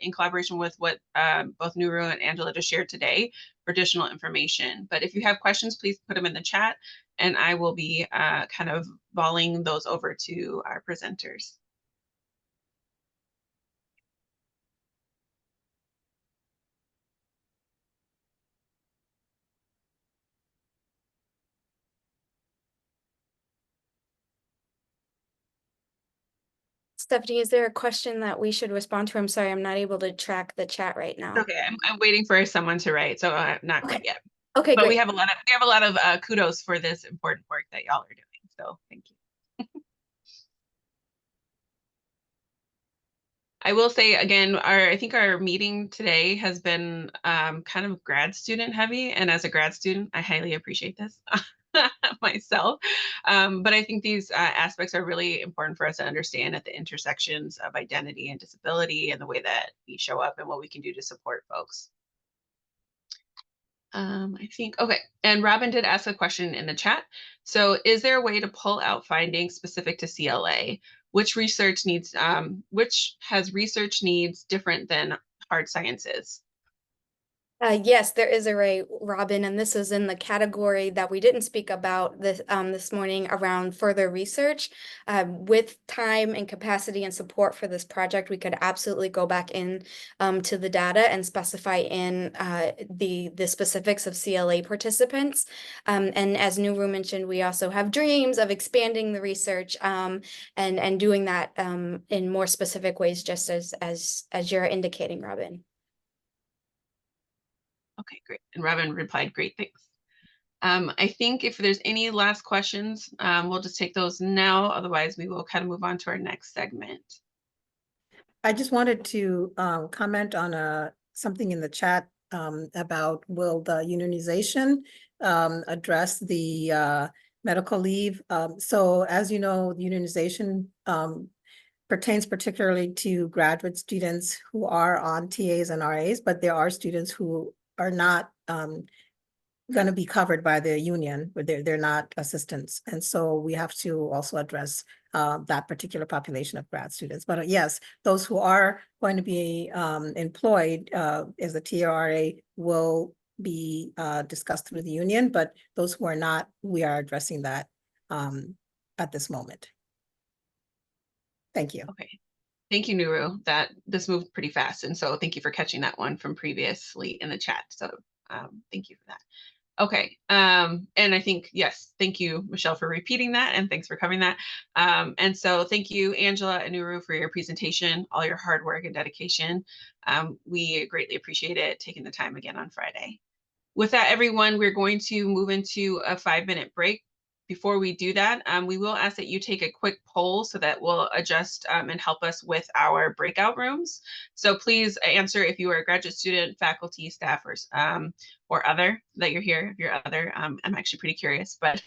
in collaboration with what both Nuru and Angela just shared today for additional information. But if you have questions, please put them in the chat and I will be kind of volleying those over to our presenters.
Stephanie, is there a question that we should respond to? I'm sorry, I'm not able to track the chat right now.
Okay, I'm waiting for someone to write, so not quite yet.
Okay,
but
great.
we have a lot of kudos for this important work that y'all are doing. So thank you. I will say again, I think our meeting today has been kind of grad student heavy, and as a grad student, I highly appreciate this myself. But I think these aspects are really important for us to understand at the intersections of identity and disability and the way that we show up and what we can do to support folks. I think, okay, and Robin did ask a question in the chat. So is there a way to pull out findings specific to CLA? Which has research needs different than hard sciences?
Yes, there is a way, Robin, and this is in the category that we didn't speak about this morning around further research. With time and capacity and support for this project, we could absolutely go back in to the data and specify in the specifics of CLA participants. And as Nuru mentioned, we also have dreams of expanding the research and doing that in more specific ways, just as you're indicating, Robin.
Okay, great. And Robin replied, great, thanks. I think if there's any last questions, we'll just take those now. Otherwise, we will kind of move on to our next segment.
I just wanted to comment on something in the chat about will the unionization address the medical leave. So as you know, the unionization pertains particularly to graduate students who are on TAs and RAs, but there are students who are not going to be covered by the union, but they're not assistants. And so we have to also address that particular population of grad students. But yes, those who are going to be employed as a TRA will be discussed through the union, but those who are not, we are addressing that at this moment. Thank you.
Okay. Thank you, Nuru. That this moved pretty fast. And so thank you for catching that one from previously in the chat. So thank you for that. Okay. And I think, yes, thank you, Michelle, for repeating that. And thanks for covering that. And so thank you, Angela and Nuru, for your presentation, all your hard work and dedication. We greatly appreciate it, taking the time again on Friday. With that, everyone, we're going to move into a 5-minute break. Before we do that, we will ask that you take a quick poll so that will adjust and help us with our breakout rooms. So please answer if you are a graduate student, faculty, staffers, or other that you're here. If you're other, I'm actually pretty curious, but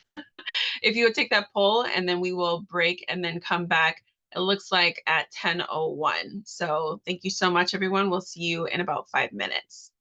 if you would take that poll and then we will break and then come back, it looks like at 10:01. So thank you so much, everyone. We'll see you in about 5 minutes.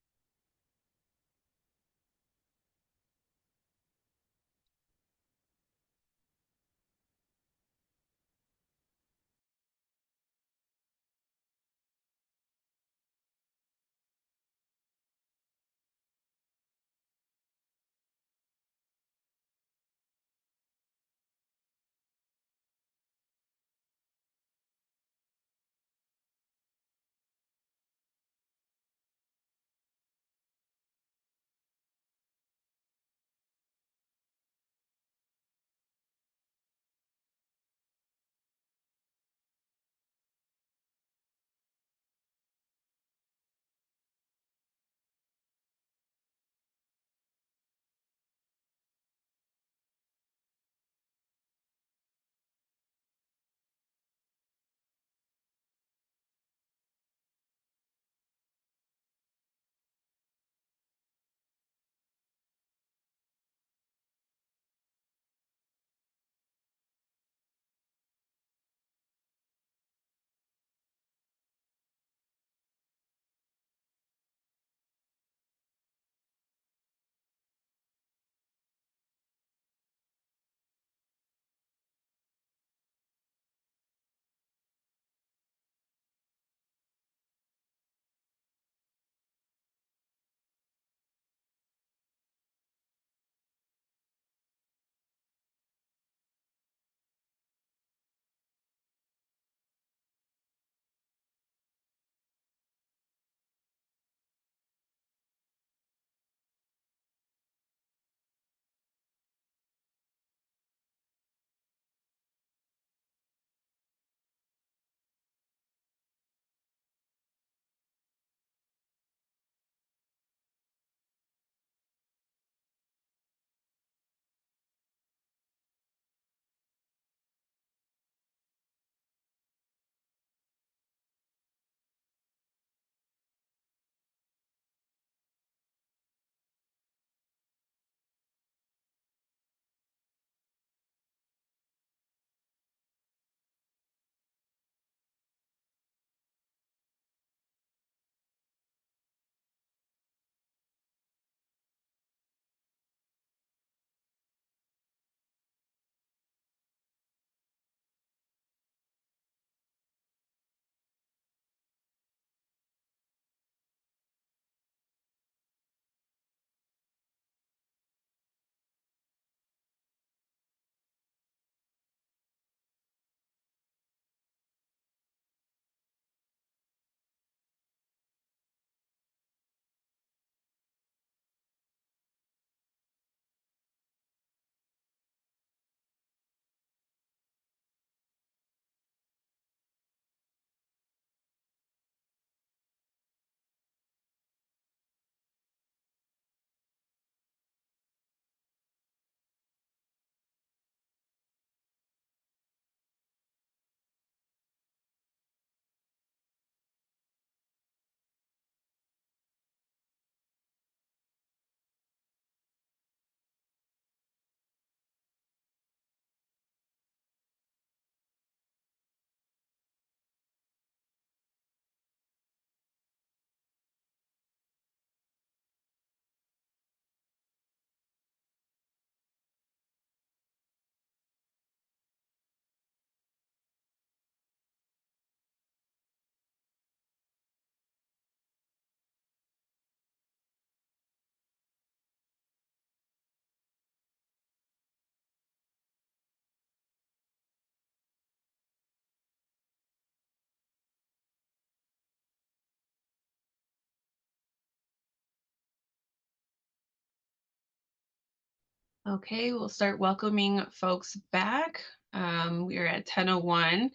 Okay, we'll start welcoming folks back. We are at 10:01. I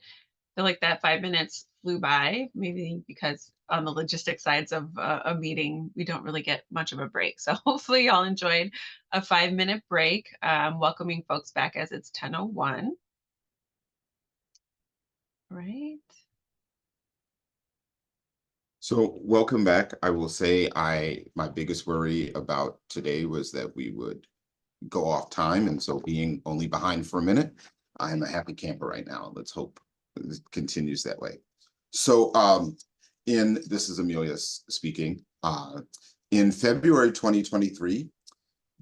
feel like that 5 minutes flew by, maybe because on the logistic sides of a meeting, we don't really get much of a break. So hopefully y'all enjoyed a 5-minute break. Welcoming folks back as it's 10:01. Right.
So welcome back. I will say my biggest worry about today was that we would go off time. And so being only behind for a minute, I'm a happy camper right now. Let's hope it continues that way. So this is Amelia speaking. In February 2023,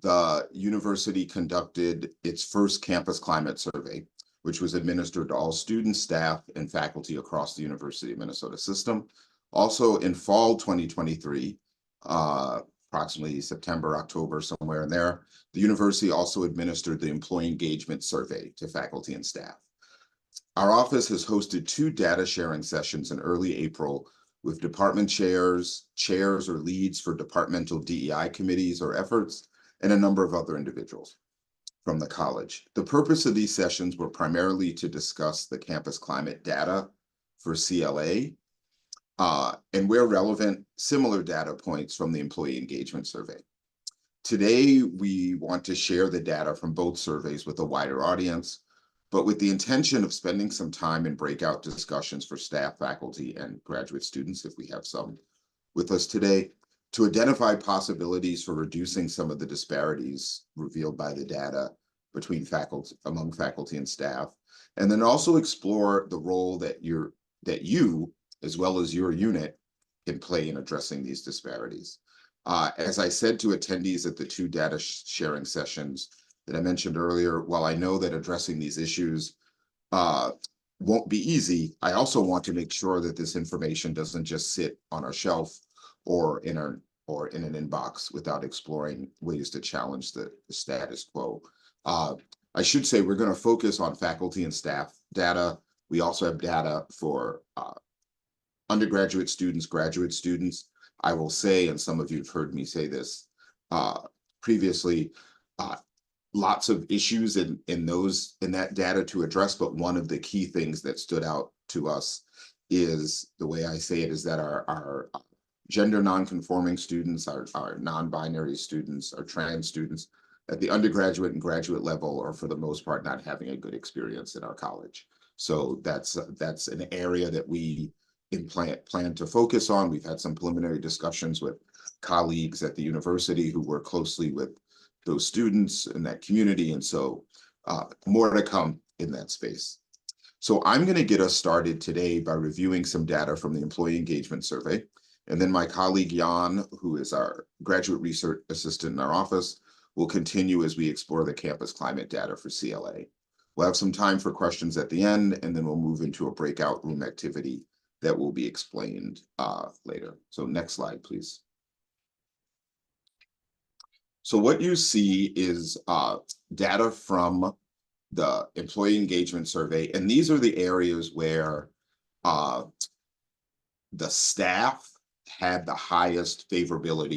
the university conducted its first campus climate survey, which was administered to all students, staff, and faculty across the University of Minnesota system. Also in fall 2023, approximately September, October, somewhere in there, the university also administered the employee engagement survey to faculty and staff. Our office has hosted 2 data sharing sessions in early April with department chairs or leads for departmental DEI committees or efforts, and a number of other individuals from the college. The purpose of these sessions were primarily to discuss the campus climate data for CLA, and where relevant, similar data points from the employee engagement survey. Today, we want to share the data from both surveys with a wider audience, but with the intention of spending some time in breakout discussions for staff, faculty, and graduate students, if we have some with us today, to identify possibilities for reducing some of the disparities revealed by the data between among faculty and staff, and then also explore the role that you, as well as your unit, can play in addressing these disparities. As I said to attendees at the 2 data sharing sessions that I mentioned earlier, while I know that addressing these issues won't be easy, I also want to make sure that this information doesn't just sit on our shelf or in an inbox without exploring ways to challenge the status quo. I should say we're going to focus on faculty and staff data. We also have data for undergraduate students, graduate students. I will say, and some of you have heard me say this previously, lots of issues in that data to address, but one of the key things that stood out to us is, the way I say it, is that our gender non-conforming students, our non-binary students, our trans students at the undergraduate and graduate level are, for the most part, not having a good experience in our college. So that's an area that we plan to focus on. We've had some preliminary discussions with colleagues at the university who work closely with those students in that community. And so more to come in that space. So I'm going to get us started today by reviewing some data from the employee engagement survey. And then my colleague Jan, who is our graduate research assistant in our office, will continue as we explore the campus climate data for CLA. We'll have some time for questions at the end, and then we'll move into a breakout room activity that will be explained later. So next slide, please. So what you see is data from the employee engagement survey, and these are the areas where the staff had the highest favorable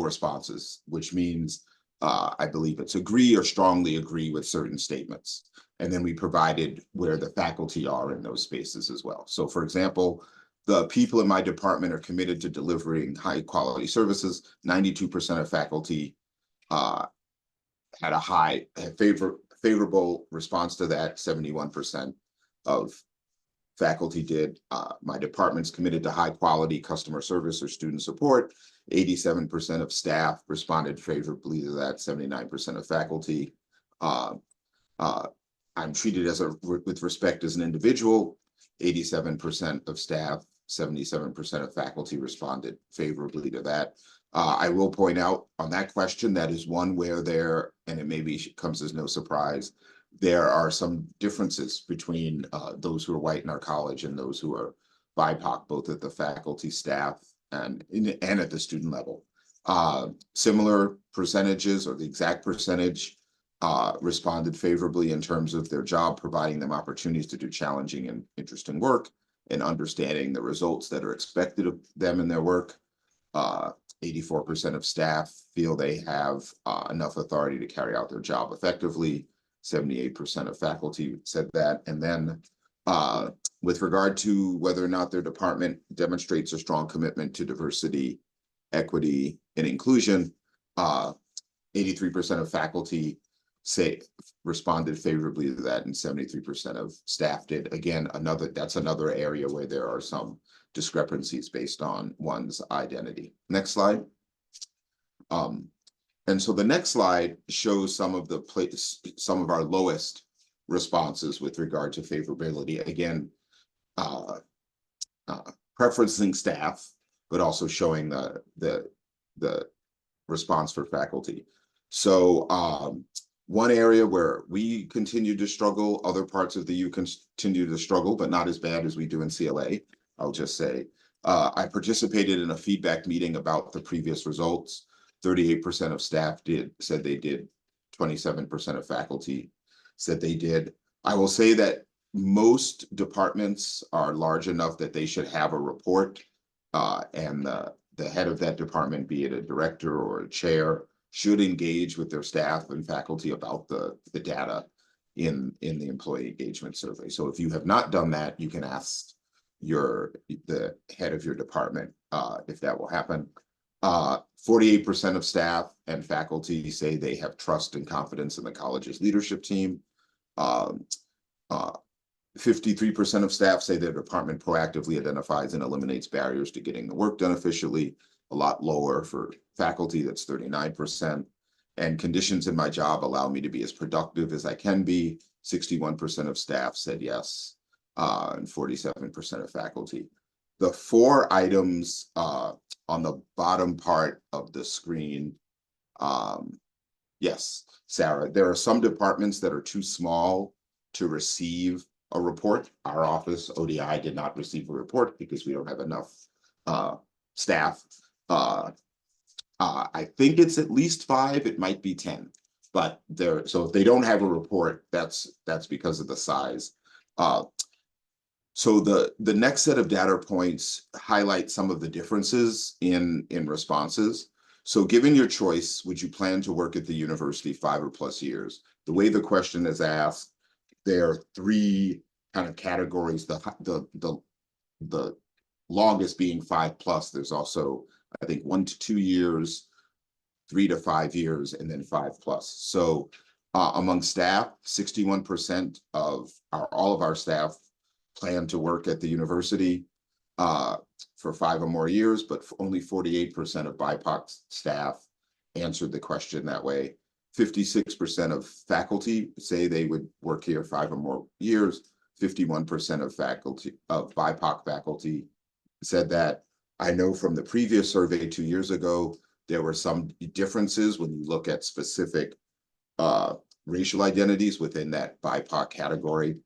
responses, which means I believe it's agree or strongly agree with certain statements. And then we provided where the faculty are in those spaces as well. So for example, the people in my department are committed to delivering high quality services. 92% of faculty had a favorable response to that. 71% of faculty did. My department's committed to high quality customer service or student support. 87% of staff responded favorably to that. 79% of faculty. I'm treated with respect as an individual. 87% of staff, 77% of faculty responded favorably to that. I will point out on that question, that is one where and it maybe comes as no surprise, there are some differences between those who are white in our college and those who are BIPOC, both at the faculty, staff, and at the student level. Similar percentages, or the exact percentage, responded favorably in terms of their job, providing them opportunities to do challenging and interesting work, and understanding the results that are expected of them in their work. 84% of staff feel they have enough authority to carry out their job effectively. 78% of faculty said that. And then with regard to whether or not their department demonstrates a strong commitment to diversity, equity, and inclusion, 83% of faculty responded favorably to that, and 73% of staff did. Again, that's another area where there are some discrepancies based on one's identity. Next slide. And so the next slide shows some of our lowest responses with regard to favorability. Again, preferencing staff, but also showing the response for faculty. So one area where we continue to struggle, other parts of the U continue to struggle, but not as bad as we do in CLA. I'll just say, I participated in a feedback meeting about the previous results. 38% of staff said they did. 27% of faculty said they did. I will say that most departments are large enough that they should have a report, and the head of that department, be it a director or a chair, should engage with their staff and faculty about the data in the employee engagement survey. So if you have not done that, you can ask the head of your department if that will happen. 48% of staff and faculty say they have trust and confidence in the college's leadership team. 53% of staff say their department proactively identifies and eliminates barriers to getting the work done efficiently. A lot lower for faculty, that's 39%. And conditions in my job allow me to be as productive as I can be. 61% of staff said yes, and 47% of faculty. The 4 items on the bottom part of the screen, yes, Sarah, there are some departments that are too small to receive a report. Our office, ODEI, did not receive a report because we don't have enough staff. I think it's at least 5, it might be 10, but so if they don't have a report, that's because of the size. So the next set of data points highlight some of the differences in responses. So given your choice, would you plan to work at the university 5 or plus years? The way the question is asked, there are 3 kind of categories. The longest being 5+. There's also, I think, 1 to 2 years, 3 to 5 years, and then 5+. So among staff, 61% of all of our staff plan to work at the university for 5 or more years, but only 48% of BIPOC staff answered the question that way. 56% of faculty say they would work here 5 or more years. 51% of BIPOC faculty said that. I know from the previous survey 2 years ago, there were some differences when you look at specific racial identities within that BIPOC category.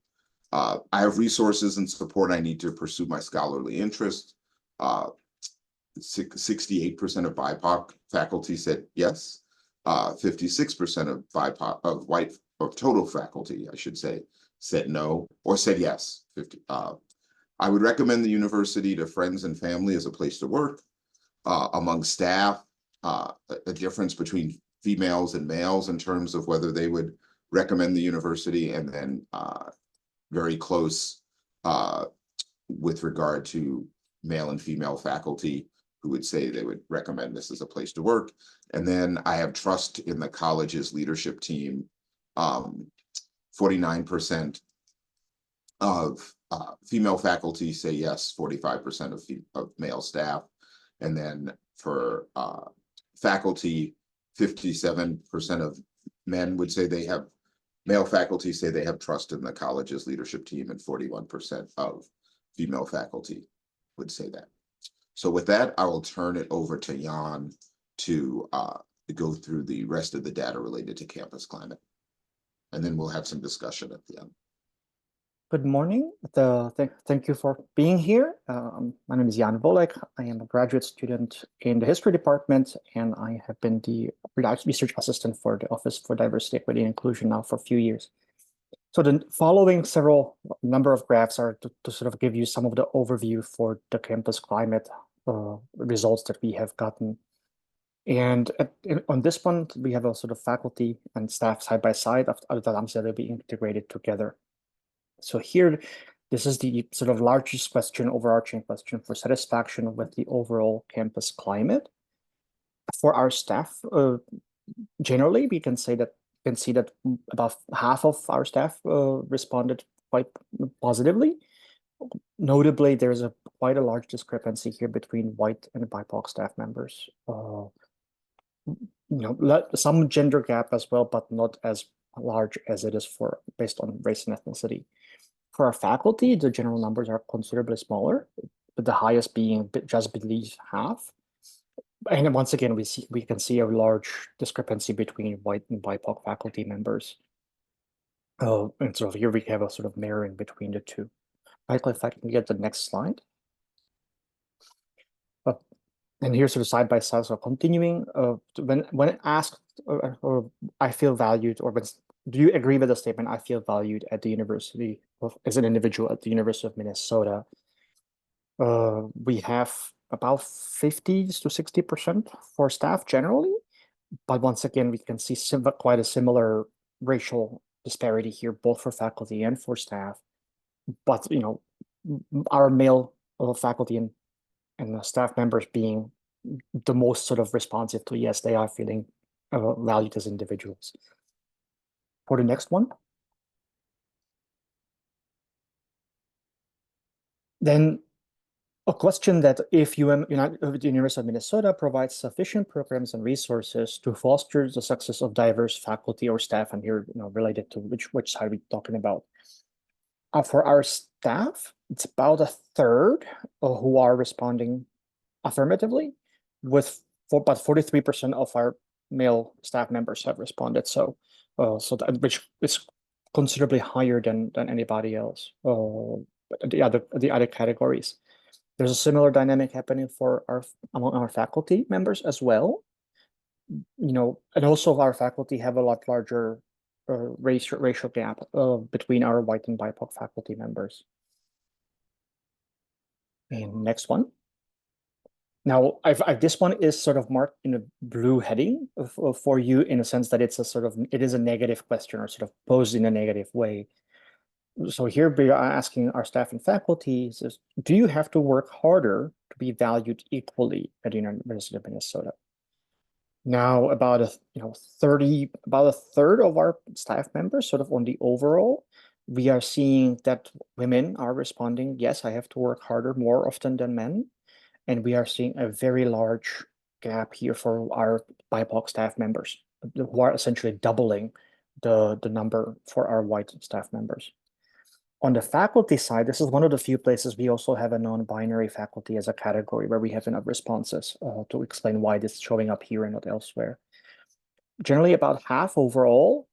I have resources and support I need to pursue my scholarly interest. 68% of BIPOC faculty said yes. 56% of BIPOC of total faculty, I should say, said no or said yes. I would recommend the university to friends and family as a place to work. Among staff, a difference between females and males in terms of whether they would recommend the university, and then very close with regard to male and female faculty who would say they would recommend this as a place to work. And then I have trust in the college's leadership team. 49% of female faculty say yes, 45% of male staff. And then for faculty, 57% of men would say they have, male faculty say they have trust in the college's leadership team, and 41% of female faculty would say that. So with that, I will turn it over to Jan to go through the rest of the data related to campus climate. And then we'll have some discussion at the end.
Good morning. Thank you for being here. My name is Jan Volek. I am a graduate student in the history department, and I have been the research assistant for the Office for Diversity, Equity, and Inclusion now for a few years. So the following number of graphs are to sort of give you some of the overview for the campus climate results that we have gotten And on this one, we have a sort of faculty and staff side by side of other times that will be integrated together. So here, this is the sort of largest question, overarching question for satisfaction with the overall campus climate. For our staff, generally, we can see that about half of our staff responded quite positively. Notably, there's quite a large discrepancy here between white and BIPOC staff members. Some gender gap as well, but not as large as it is based on race and ethnicity. For our faculty, the general numbers are considerably smaller, but the highest being just beneath half. And once again, we can see a large discrepancy between white and BIPOC faculty members. And so here we have a sort of mirroring between the two. Michael, if I can get the next slide. And here's sort of side by side. So continuing, when asked, or I feel valued, or do you agree with the statement? I feel valued at the university as an individual at the University of Minnesota. We have about 50 to 60% for staff generally, but once again, we can see quite a similar racial disparity here, both for faculty and for staff. But our male faculty and the staff members being the most sort of responsive to, yes, they are feeling valued as individuals. For the next one. Then a question that if the University of Minnesota provides sufficient programs and resources to foster the success of diverse faculty or staff, and here related to which side we're talking about. For our staff, it's about a third who are responding affirmatively, but 43% of our male staff members have responded. Which is considerably higher than anybody else. The other categories. There's a similar dynamic happening among our faculty members as well. And also our faculty have a lot larger racial gap between our white and BIPOC faculty members. And next one. Now, this one is sort of marked in a blue heading for you in a sense that it is a negative question or sort of posed in a negative way. So here we are asking our staff and faculty, do you have to work harder to be valued equally at the University of Minnesota? Now, about a third of our staff members, sort of on the overall, we are seeing that women are responding, yes, I have to work harder more often than men. And we are seeing a very large gap here for our BIPOC staff members, who are essentially doubling the number for our white staff members. On the faculty side, this is one of the few places we also have a non-binary faculty as a category where we have enough responses to explain why this is showing up here and not elsewhere. Generally about half overall,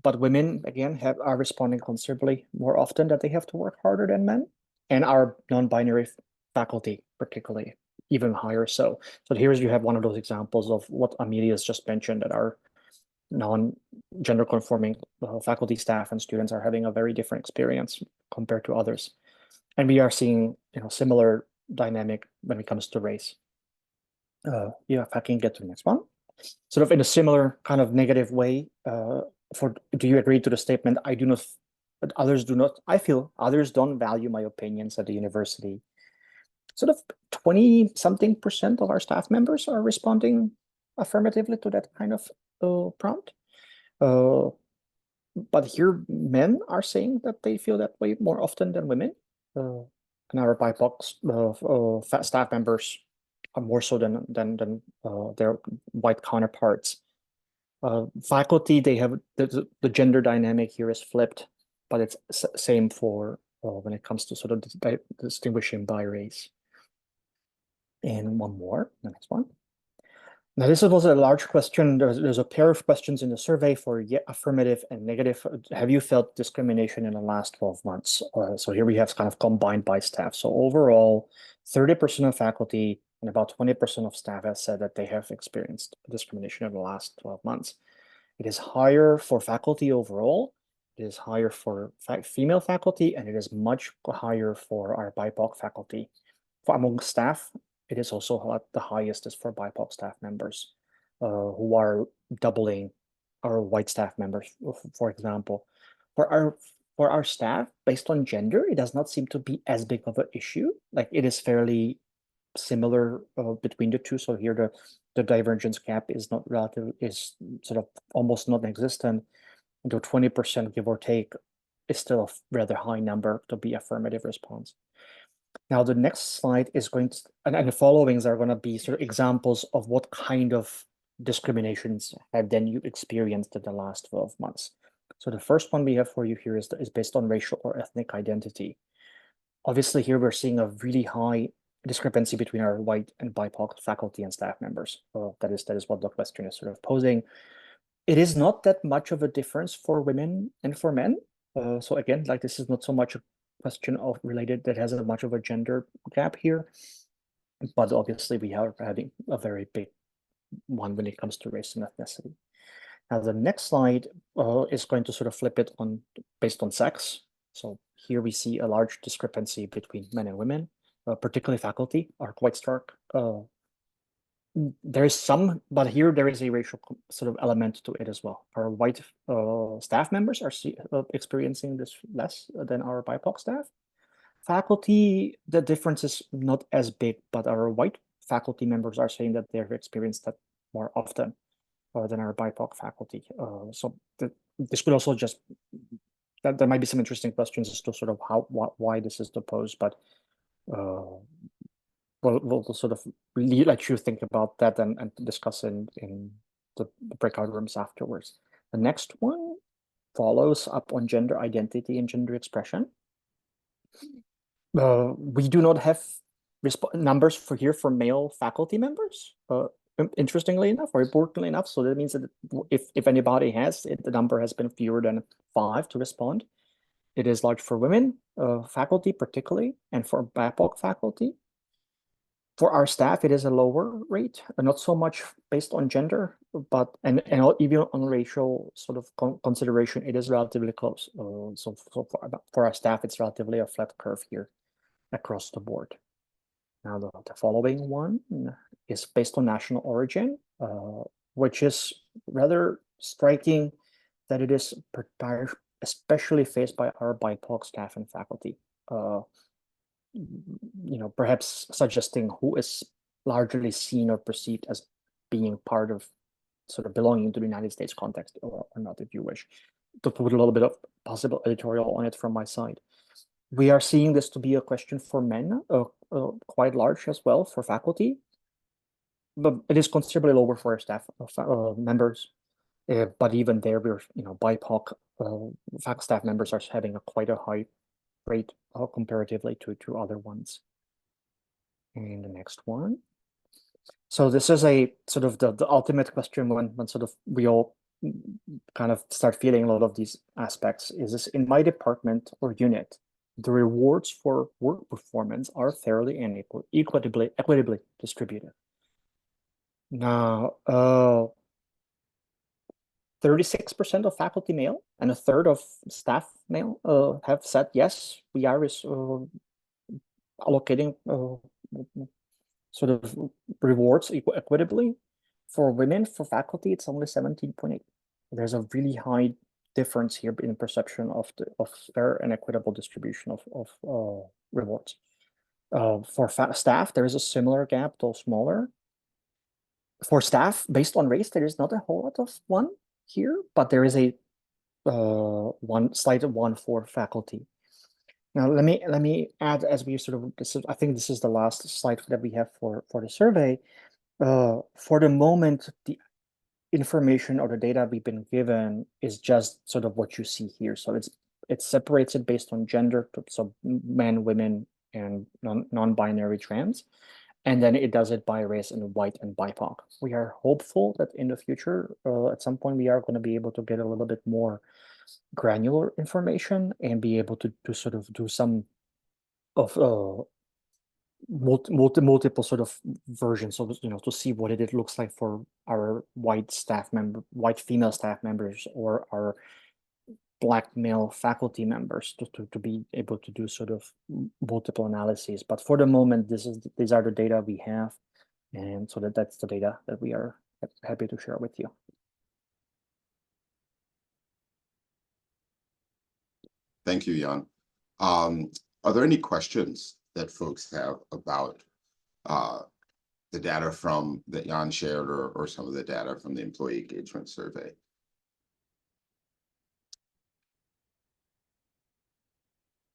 but women, again, are responding considerably more often that they have to work harder than men, and our non-binary faculty particularly even higher so. So here you have one of those examples of what Amelia's just mentioned, that our non-gender conforming faculty, staff, and students are having a very different experience compared to others. And we are seeing similar dynamic when it comes to race. If I can get to the next one. Sort of in a similar kind of negative way, do you agree to the statement, I do not, but others do not, I feel others don't value my opinions at the university. Sort of 20-something% of our staff members are responding affirmatively to that kind of prompt. But here men are saying that they feel that way more often than women. And our BIPOC staff members are more so than their white counterparts. Faculty, they have the gender dynamic here is flipped, but it's same for when it comes to sort of distinguishing by race. And one more, the next one. Now, this was a large question. There's a pair of questions in the survey for affirmative and negative. Have you felt discrimination in the last 12 months? So here we have kind of combined by staff. So overall, 30% of faculty and about 20% of staff has said that they have experienced discrimination in the last 12 months. It is higher for faculty overall. It is higher for female faculty, and it is much higher for our BIPOC faculty. Among staff, it is also the highest is for BIPOC staff members, who are doubling our white staff members, for example. For our staff, based on gender, it does not seem to be as big of an issue. Like it is fairly similar between the two. So here the divergence gap is not relative, is sort of almost non-existent. Though 20% give or take is still a rather high number to be affirmative response. Now the next slide is going to, and the followings are going to be sort of examples of what kind of discriminations have then you experienced in the last 12 months. So the first one we have for you here is based on racial or ethnic identity. Obviously here we're seeing a really high discrepancy between our white and BIPOC faculty and staff members. That is what the question is sort of posing. It is not that much of a difference for women and for men. So again, like this is not so much a question of related that has a much of a gender gap here, but obviously we are having a very big one when it comes to race and ethnicity. Now the next slide is going to sort of flip it on based on sex. So here we see a large discrepancy between men and women, particularly faculty are quite stark. There is some, but here there is a racial sort of element to it as well. Our white staff members are experiencing this less than our BIPOC staff. Faculty, the difference is not as big, but our white faculty members are saying that they've experienced that more often than our BIPOC faculty. So this could also just, that there might be some interesting questions as to sort of why this is proposed, but we'll sort of really let you think about that and discuss in the breakout rooms afterwards. The next one follows up on gender identity and gender expression. We do not have numbers for here for male faculty members, interestingly enough, or importantly enough. So that means that if anybody has it, the number has been fewer than 5 to respond. It is large for women faculty particularly, and for BIPOC faculty. For our staff, it is a lower rate, not so much based on gender, but and even on racial sort of consideration, it is relatively close. So for our staff, it's relatively a flat curve here across the board. Now the following one is based on national origin, which is rather striking that it is especially faced by our BIPOC staff and faculty. Perhaps suggesting who is largely seen or perceived as being part of sort of belonging to the United States context or not, if you wish, to put a little bit of possible editorial on it from my side. We are seeing this to be a question for men, quite large as well for faculty, but it is considerably lower for our staff members. But even there, we're, BIPOC staff members are having quite a high rate comparatively to other ones. And the next one. So this is a sort of the ultimate question when sort of we all kind of start feeling a lot of these aspects. Is this in my department or unit? The rewards for work performance are fairly and equitably distributed. Now, 36% of faculty male and a third of staff male have said, yes, we are allocating sort of rewards equitably. For women, for faculty, it's only 17.8. There's a really high difference here in perception of fair and equitable distribution of rewards. For staff, there is a similar gap, though smaller. For staff, based on race, there is not a whole lot of one here, but there is a slight one for faculty. Now let me add, as we sort of I think this is the last slide that we have for the survey. For the moment, the information or the data we've been given is just sort of what you see here. So it separates it based on gender, so men, women, and non-binary trans. And then it does it by race and white and BIPOC. We are hopeful that in the future, at some point, we are going to be able to get a little bit more granular information and be able to sort of do some of multiple sort of versions of, to see what it looks like for our white female staff members or our Black male faculty members to be able to do sort of multiple analyses. But for the moment, these are the data we have, and so that's the data that we are happy to share with you.
Thank you, Jan. Are there any questions that folks have about the data that Jan shared, or some of the data from the employee engagement survey?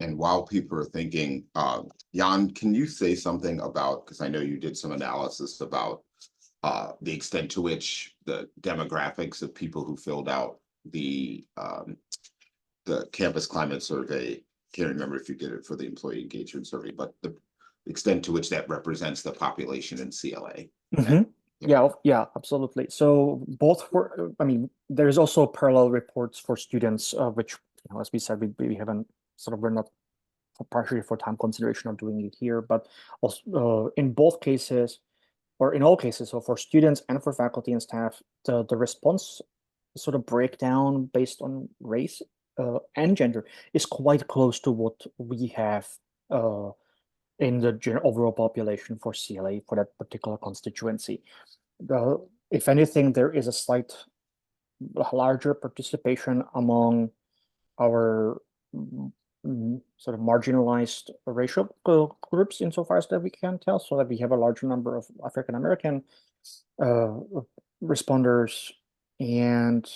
And while people are thinking, Jan, can you say something about, because I know you did some analysis about the extent to which the demographics of people who filled out the campus climate survey, can't remember if you did it for the employee engagement survey, but the extent to which that represents the population in CLA.
Mm-hmm. Yeah, absolutely. So both for, I mean, there's also parallel reports for students, which, you know, as we said, we haven't sort of, we're not partially for time consideration of doing it here, but also in both cases, or in all cases, so for students and for faculty and staff, the response sort of breakdown based on race and gender is quite close to what we have in the overall population for CLA for that particular constituency. If anything, there is a slight larger participation among our sort of marginalized racial groups insofar as that we can tell, so that we have a larger number of African American responders and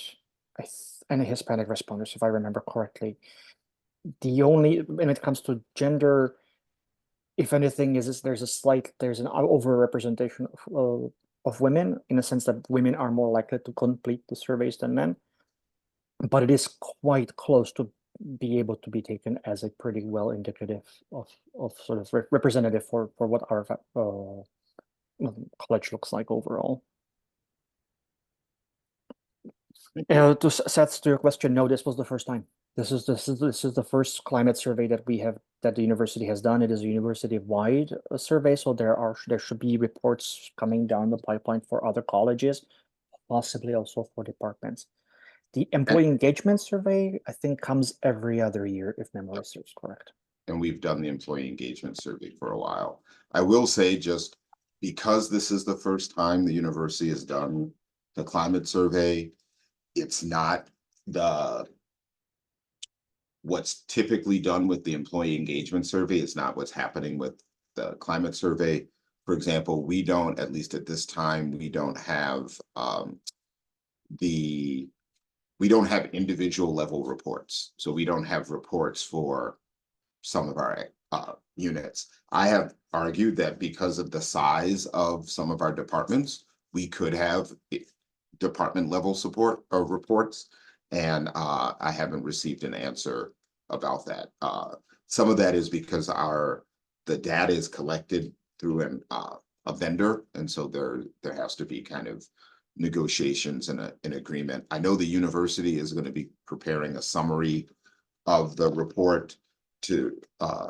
Hispanic responders, if I remember correctly. The only, when it comes to gender, if anything, there's an overrepresentation of women, in a sense that women are more likely to complete the surveys than men, but it is quite close to be able to be taken as a pretty well indicative of sort of representative for what our college looks like overall. To Seth, to your question, no, this was the first time. This is the first climate survey that the university has done. It is a university-wide survey, so there should be reports coming down the pipeline for other colleges, possibly also for departments. The employee engagement survey, I think, comes every other year, if memory serves correct.
And we've done the employee engagement survey for a while. I will say, just because this is the first time the university has done the climate survey, it's not what's typically done with the employee engagement survey. It's not what's happening with the climate survey. For example, we don't, at least at this time, we don't have individual level reports. So we don't have reports for some of our units. I have argued that because of the size of some of our departments, we could have department level support or reports, and I haven't received an answer about that. Some of that is because the data is collected through a vendor, and so there has to be kind of negotiations and an agreement. I know the university is going to be preparing a summary of the report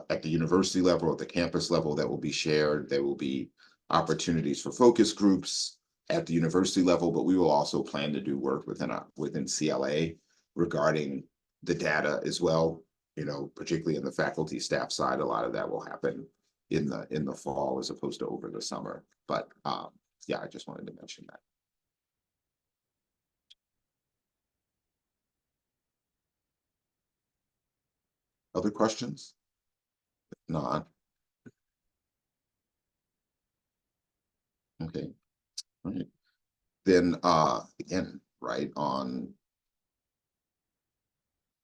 at the university level, at the campus level, that will be shared. There will be opportunities for focus groups at the university level, but we will also plan to do work within CLA regarding the data as well. You know, particularly in the faculty staff side, a lot of that will happen in the fall as opposed to over the summer. But yeah, I just wanted to mention that. Other questions? If not, okay. All right. Then again, right on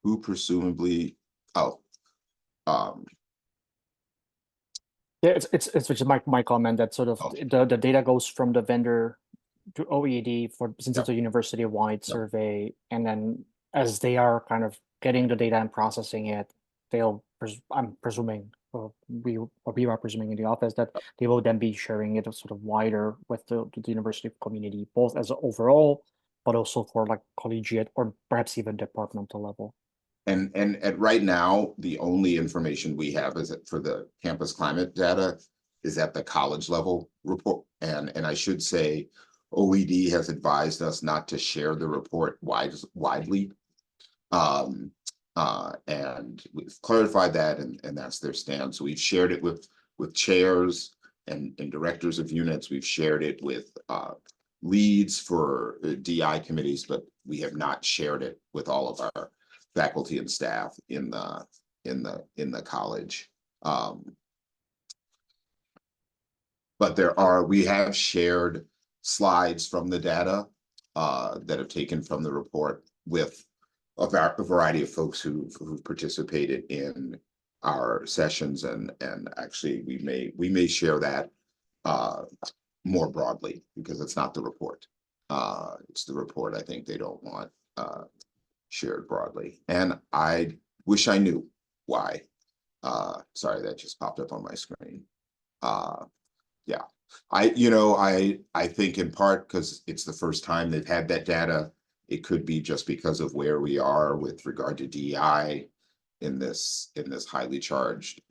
who presumably, yeah,
it's just my comment that sort of the data goes from the vendor to OED since it's a university-wide survey, and then as they are kind of getting the data and processing it, I'm presuming, we are presuming in the office that they will then be sharing it sort of wider with the university community, both as an overall, but also for like collegiate or perhaps even departmental level.
And at right now, the only information we have is that for the campus climate data is at the college level report. And I should say, OED has advised us not to share the report widely. And we've clarified that, and that's their stand. So we've shared it with chairs and directors of units. We've shared it with leads for DI committees, but we have not shared it with all of our faculty and staff in the college. But we have shared slides from the data that have taken from the report with a variety of folks who've participated in our sessions, and actually we may share that more broadly, because it's not the report. It's the report I think they don't want shared broadly. And I wish I knew why. Sorry, that just popped up on my screen. Yeah, I think in part because it's the first time they've had that data. It could be just because of where we are with regard to DEI in this highly charged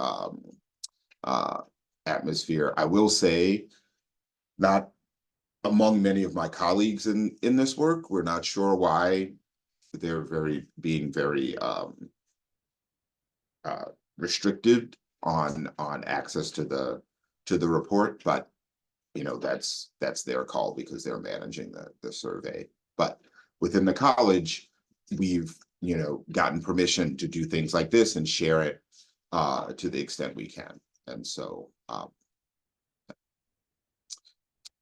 atmosphere. I will say, not among many of my colleagues in this work, we're not sure why they're being very restricted on access to the report, but that's their call because they're managing the survey. But within the college, we've gotten permission to do things like this and share it to the extent we can. And so all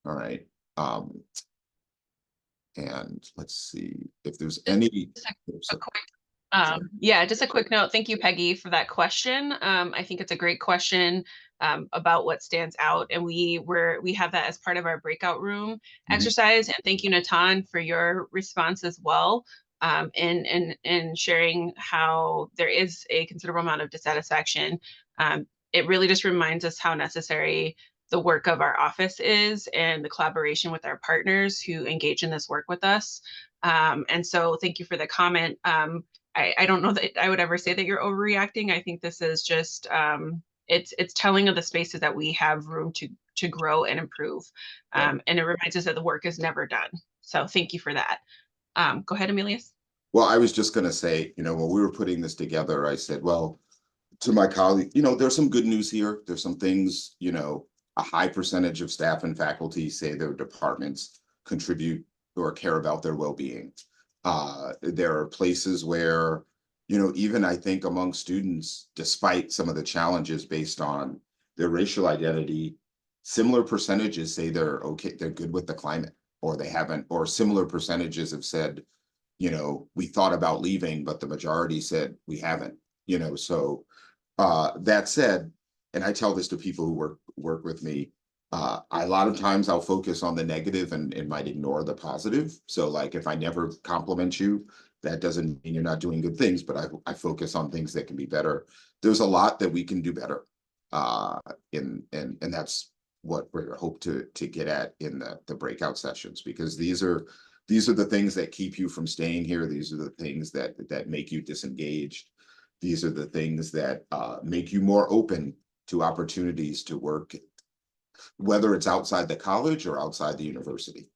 right, and let's see if there's any.
Just a quick note. Thank you, Peggy, for that question. I think it's a great question about what stands out, and we have that as part of our breakout room exercise. And thank you, Natan, for your response as well, and sharing how there is a considerable amount of dissatisfaction. It really just reminds us how necessary the work of our office is, and the collaboration with our partners who engage in this work with us. And so thank you for the comment. I don't know that I would ever say that you're overreacting. I think this is just it's telling of the spaces that we have room to grow and improve. And it reminds us that the work is never done. So thank you for that. Go ahead, Emilius.
Well, I was just going to say, when we were putting this together, I said, well, to my colleague, there's some good news here. There's some things, a high percentage of staff and faculty say their departments contribute or care about their well-being. There are places where, even I think among students, despite some of the challenges based on their racial identity, similar percentages say they're okay, they're good with the climate, or they haven't, or similar percentages have said, we thought about leaving, but the majority said we haven't, so that said, and I tell this to people who work with me, a lot of times I'll focus on the negative and might ignore the positive. So like if I never compliment you, that doesn't mean you're not doing good things, but I focus on things that can be better. There's a lot that we can do better. And that's what we hope to get at in the breakout sessions, because these are the things that keep you from staying here. These are the things that make you disengaged. These are the things that make you more open to opportunities to work, whether it's outside the college or outside the university.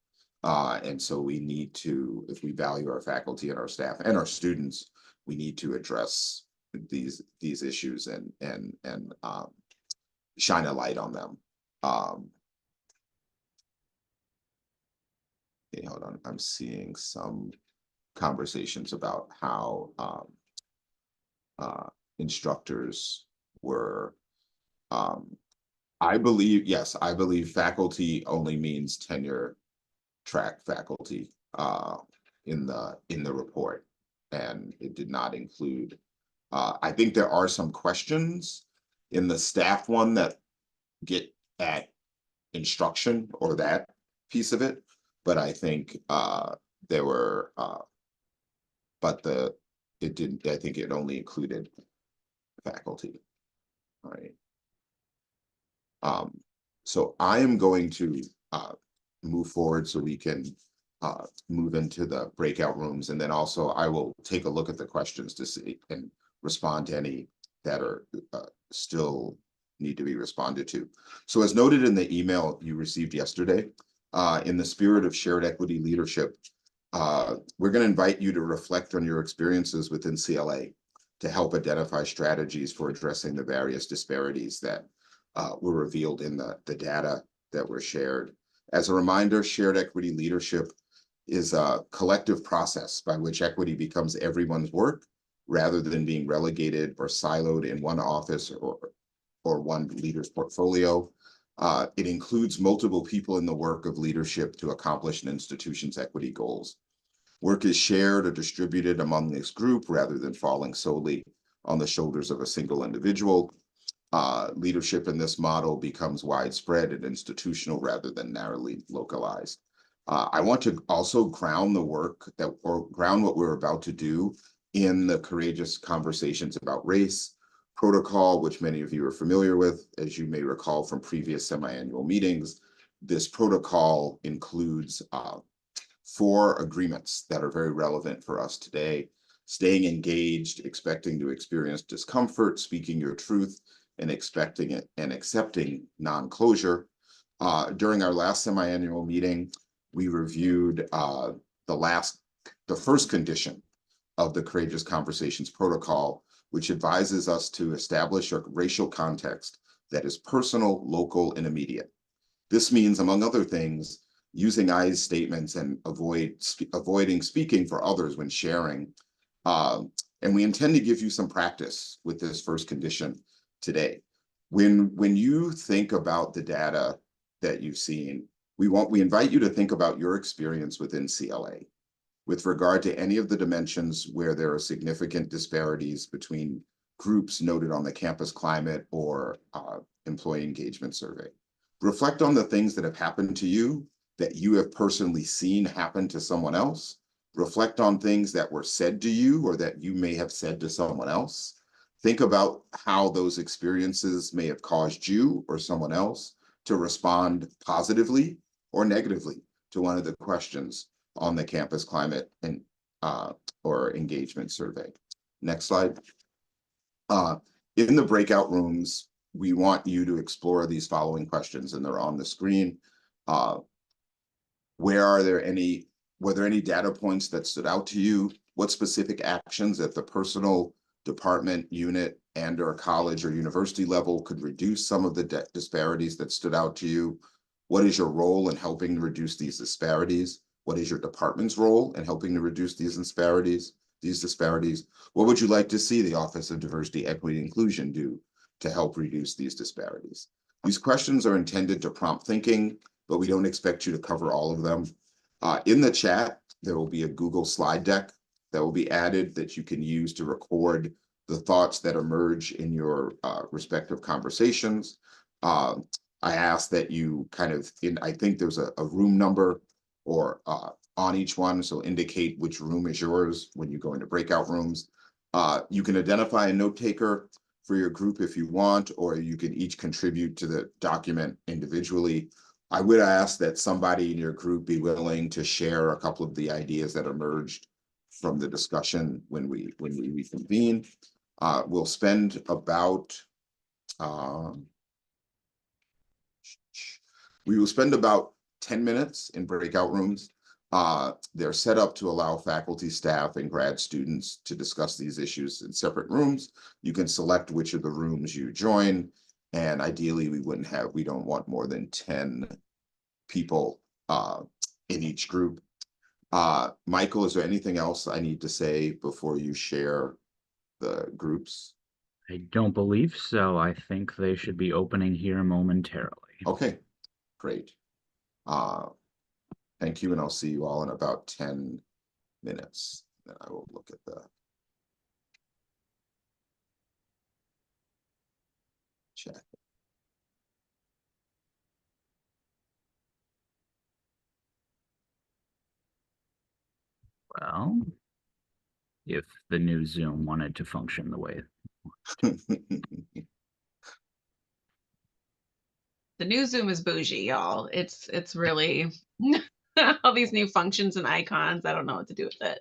And so we need to, if we value our faculty and our staff and our students, we need to address these issues and shine a light on them. Okay, hold on, I'm seeing some conversations about how instructors were, I believe faculty only means tenure track faculty in the report, and it did not include, I think there are some questions in the staff one that get at instruction or that piece of it, but I think there were, but it didn't, I think it only included faculty. All right. So I am going to move forward so we can move into the breakout rooms, and then also I will take a look at the questions to see and respond to any that are still need to be responded to. So as noted in the email you received yesterday, in the spirit of shared equity leadership, we're going to invite you to reflect on your experiences within CLA. to help identify strategies for addressing the various disparities that were revealed in the data that were shared. As a reminder, shared equity leadership is a collective process by which equity becomes everyone's work rather than being relegated or siloed in one office or one leader's portfolio. It includes multiple people in the work of leadership to accomplish an institution's equity goals. Work is shared or distributed among this group rather than falling solely on the shoulders of a single individual. Leadership in this model becomes widespread and institutional rather than narrowly localized. I want to also ground the work or ground what we're about to do in the courageous conversations about race protocol, which many of you are familiar with. As you may recall from previous semi-annual meetings, this protocol includes 4 agreements that are very relevant for us today: staying engaged, expecting to experience discomfort, speaking your truth, and expecting it and accepting non-closure. During our last semi-annual meeting, we reviewed the first condition of the Courageous Conversations protocol, which advises us to establish a racial context that is personal, local, and immediate. This means, among other things, using I statements and avoiding speaking for others when sharing. And we intend to give you some practice with this first condition today. When you think about the data that you've seen, we invite you to think about your experience within CLA with regard to any of the dimensions where there are significant disparities between groups noted on the campus climate or employee engagement survey. Reflect on the things that have happened to you that you have personally seen happen to someone else. Reflect on things that were said to you or that you may have said to someone else. Think about how those experiences may have caused you or someone else to respond positively or negatively to one of the questions on the campus climate and or engagement survey. Next slide. In the breakout rooms, we want you to explore these following questions, and they're on the screen. Were there any data points that stood out to you? What specific actions at the personal, department, unit, and or college or university level could reduce some of the disparities that stood out to you? What is your role in helping to reduce these disparities? What is your department's role in helping to reduce these disparities? What would you like to see the Office of Diversity, Equity, and Inclusion do to help reduce these disparities? These questions are intended to prompt thinking, but we don't expect you to cover all of them. In the chat, there will be a Google slide deck that will be added that you can use to record the thoughts that emerge in your respective conversations. I ask that you I think there's a room number or on each one, so indicate which room is yours when you go into breakout rooms. You can identify a note taker for your group if you want, or you can each contribute to the document individually. I would ask that somebody in your group be willing to share a couple of the ideas that emerged from the discussion when we reconvene. We'll spend about 10 minutes in breakout rooms. They're set up to allow faculty, staff, and grad students to discuss these issues in separate rooms. You can select which of the rooms you join, and ideally we don't want more than 10 people in each group. Michael, is there anything else I need to say before you share the groups?
I don't believe so. I think they should be opening here momentarily.
Okay, great. Thank you, and I'll see you all in about 10 minutes. Then I will look at the chat.
Well, if the new Zoom wanted to function the way.
The new Zoom is bougie, y'all. It's really all these new functions and icons. I don't know what to do with it.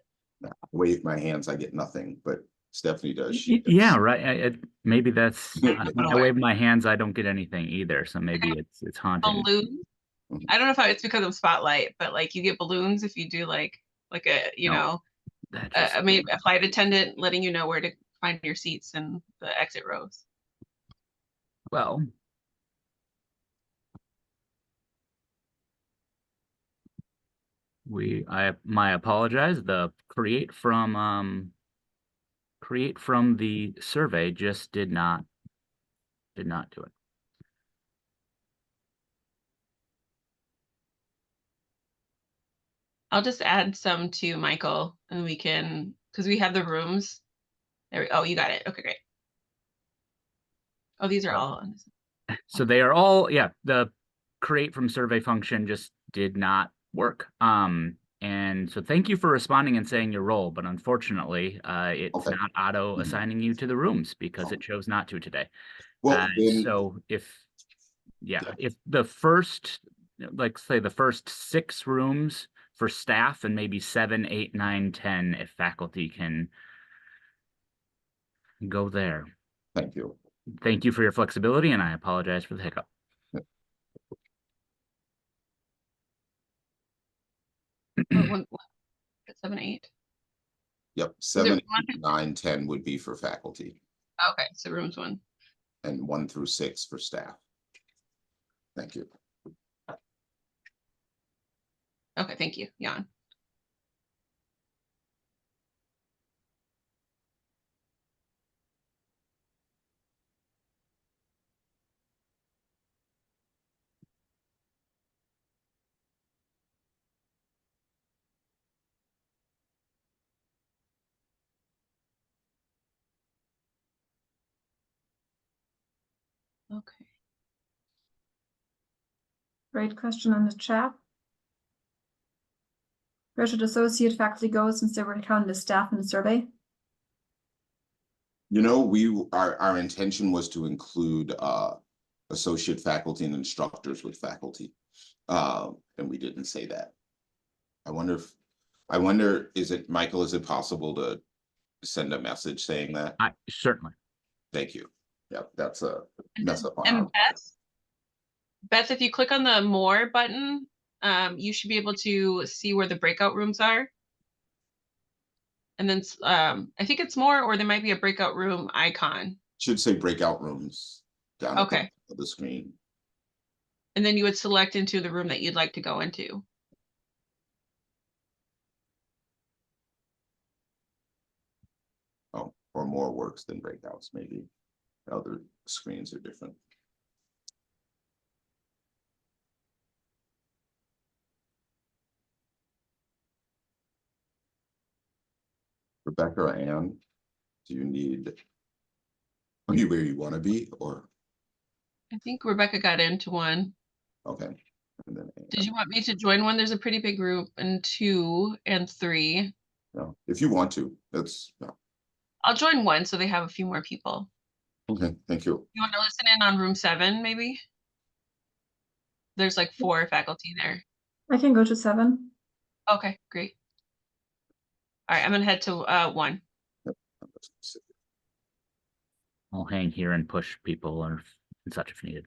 Wave my hands, I get nothing, but Stephanie does.
Yeah, right. Maybe that's when I wave my hands, I don't get anything either. So maybe it's haunting.
Balloons. I don't know if it's because of Spotlight, but like you get balloons if you do like a maybe a flight attendant letting you know where to find your seats in the exit rows.
Well, my apologize. The create from the survey just did not do it.
I'll just add some to Michael, and we can, because we have the rooms. Oh, you got it. Okay, great. Oh, these are all on this.
So they are all, yeah, the create from survey function just did not work. And so thank you for responding and saying your role, but unfortunately, it's
Okay.
not auto assigning you to the rooms because it chose not to today.
Well, then,
So if the first, like say the first 6 rooms for staff and maybe 7, 8, 9, 10, if faculty can go there.
thank you.
Thank you for your flexibility, and I apologize for the hiccup.
One, 7, 8.
Yep,
Is
7,
it 1?
8, 9, 10 would be for faculty,
Okay, so rooms 1.
and 1 through 6 for staff. Thank you.
Okay, thank you, Jan. Okay.
Great question on the chat. Where should associate faculty go since they were counted as staff in the survey?
You know, our intention was to include associate faculty and instructors with faculty, and we didn't say that. I wonder, Michael, is it possible to send a message saying that?
Certainly.
Thank you. Yep, that's a mess up on
And
our.
Beth, if you click on the more button, you should be able to see where the breakout rooms are. And then I think it's more, or there might be a breakout room icon.
Should say breakout rooms down at the
Okay.
top of the screen.
And then you would select into the room that you'd like to go into.
Oh, or more works than breakouts, maybe. Other screens are different. Rebecca or Ann, do you need, are you where you want to be, or?
I think Rebecca got into one.
Okay. And then
Did you want me to join one? There's a pretty big group in 2 and 3.
no, if you want to, that's no.
I'll join one so they have a few more people.
Okay, thank you.
You want to listen in on room 7, maybe? There's like 4 faculty there.
I can go to 7.
Okay, great. All right, I'm gonna head to 1.
I'll hang here and push people or such if needed.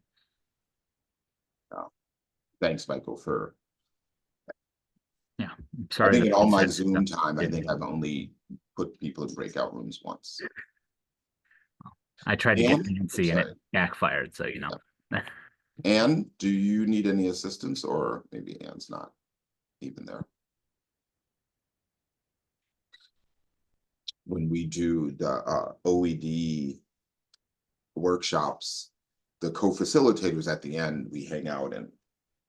Thanks, Michael, for.
Yeah, sorry.
I think in all my Zoom time, I think I've only put people in breakout rooms once.
I tried to get Nancy and it backfired, so you know.
Anne, do you need any assistance, or maybe Anne's not even there? When we do the OED workshops, the co-facilitators at the end, we hang out and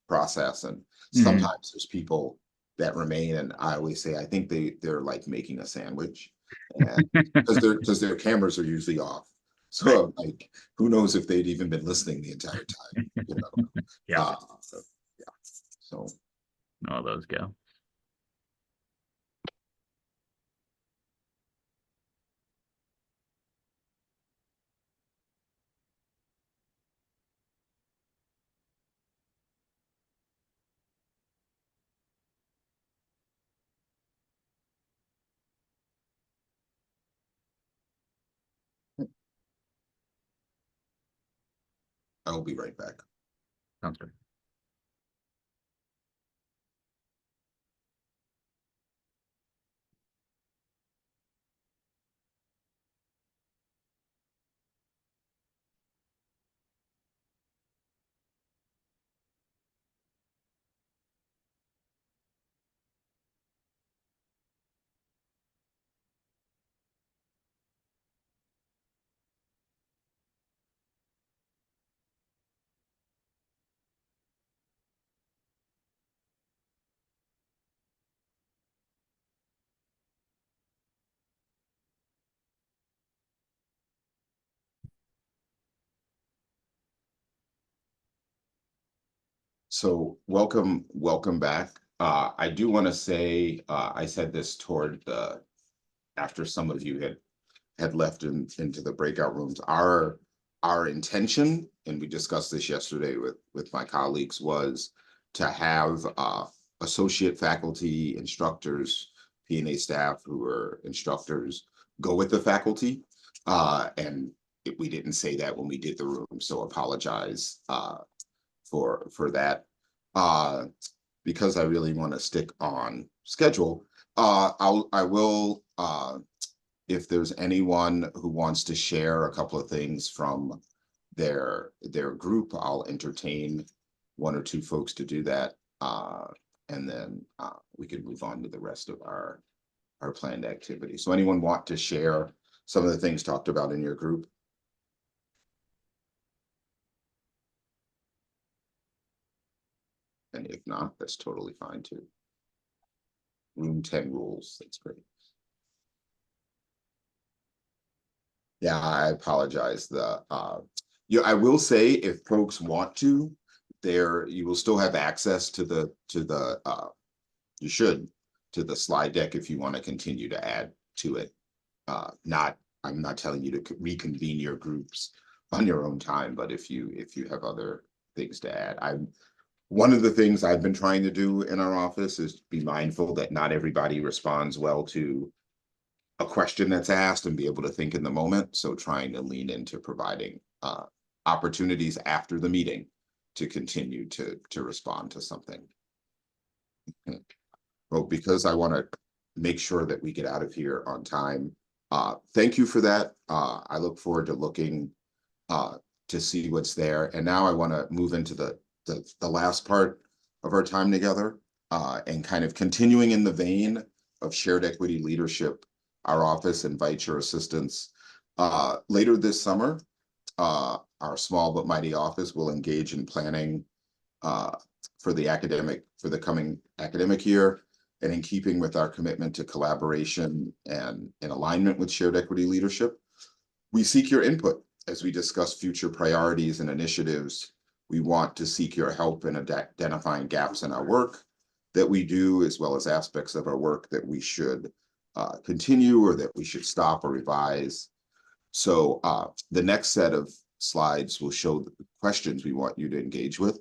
process, and sometimes there's people that remain, and I always say I think they're like making a sandwich, and because their cameras are usually off. So I'm like, who knows if they'd even been listening the entire time, you know?
Yeah.
So
all those go.
I'll be right back.
Sounds good.
So welcome back. I do want to say, I said this toward the, after some of you had left into the breakout rooms. Our intention, and we discussed this yesterday with my colleagues, was to have associate faculty, instructors, P&A staff who are instructors go with the faculty. And we didn't say that when we did the room, so apologize for that. Because I really want to stick on schedule, I will, if there's anyone who wants to share a couple of things from their group, I'll entertain one or two folks to do that. And then we can move on to the rest of our planned activity. So anyone want to share some of the things talked about in your group? And if not, that's totally fine too. Room 10 rules, that's great. Yeah, I apologize. I will say, if folks want to, you will still have access to the slide deck if you want to continue to add to it. I'm not telling you to reconvene your groups on your own time, but if you have other things to add. One of the things I've been trying to do in our office is be mindful that not everybody responds well to a question that's asked and be able to think in the moment. So trying to lean into providing opportunities after the meeting to continue to respond to something. Well, because I want to make sure that we get out of here on time. Thank you for that. I look forward to looking to see what's there. And now I want to move into the last part of our time together, and kind of continuing in the vein of shared equity leadership. Our office invites your assistance. Later this summer, our small but mighty office will engage in planning for the coming academic year, and in keeping with our commitment to collaboration and in alignment with shared equity leadership, we seek your input as we discuss future priorities and initiatives. We want to seek your help in identifying gaps in our work that we do, as well as aspects of our work that we should continue or that we should stop or revise. So the next set of slides will show the questions we want you to engage with.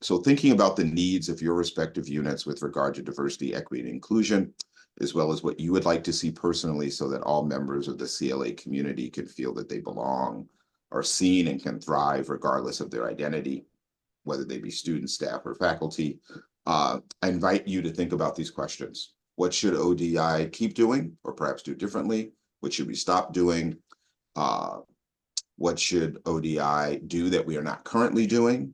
So thinking about the needs of your respective units with regard to diversity, equity, and inclusion, as well as what you would like to see personally so that all members of the CLA community can feel that they belong, are seen, and can thrive regardless of their identity, whether they be students, staff, or faculty. I invite you to think about these questions. What should ODEI keep doing or perhaps do differently? What should we stop doing? What should ODEI do that we are not currently doing?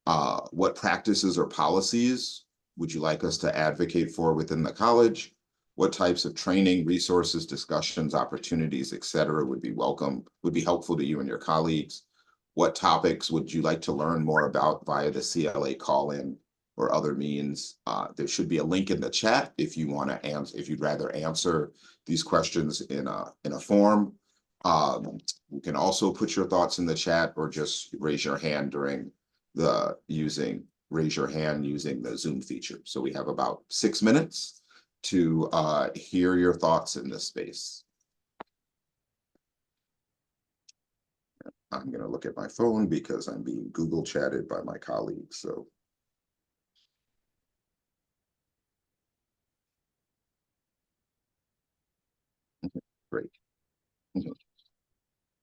What practices or policies would you like us to advocate for within the college? What types of training, resources, discussions, opportunities, et cetera, would be helpful to you and your colleagues? What topics would you like to learn more about via the CLA call-in or other means? There should be a link in the chat if you want to answer, if you'd rather answer these questions in a form. You can also put your thoughts in the chat or just raise your hand during raise your hand using the Zoom feature. So we have about 6 minutes to hear your thoughts in this space. I'm going to look at my phone because I'm being Google chatted by my colleagues. So great.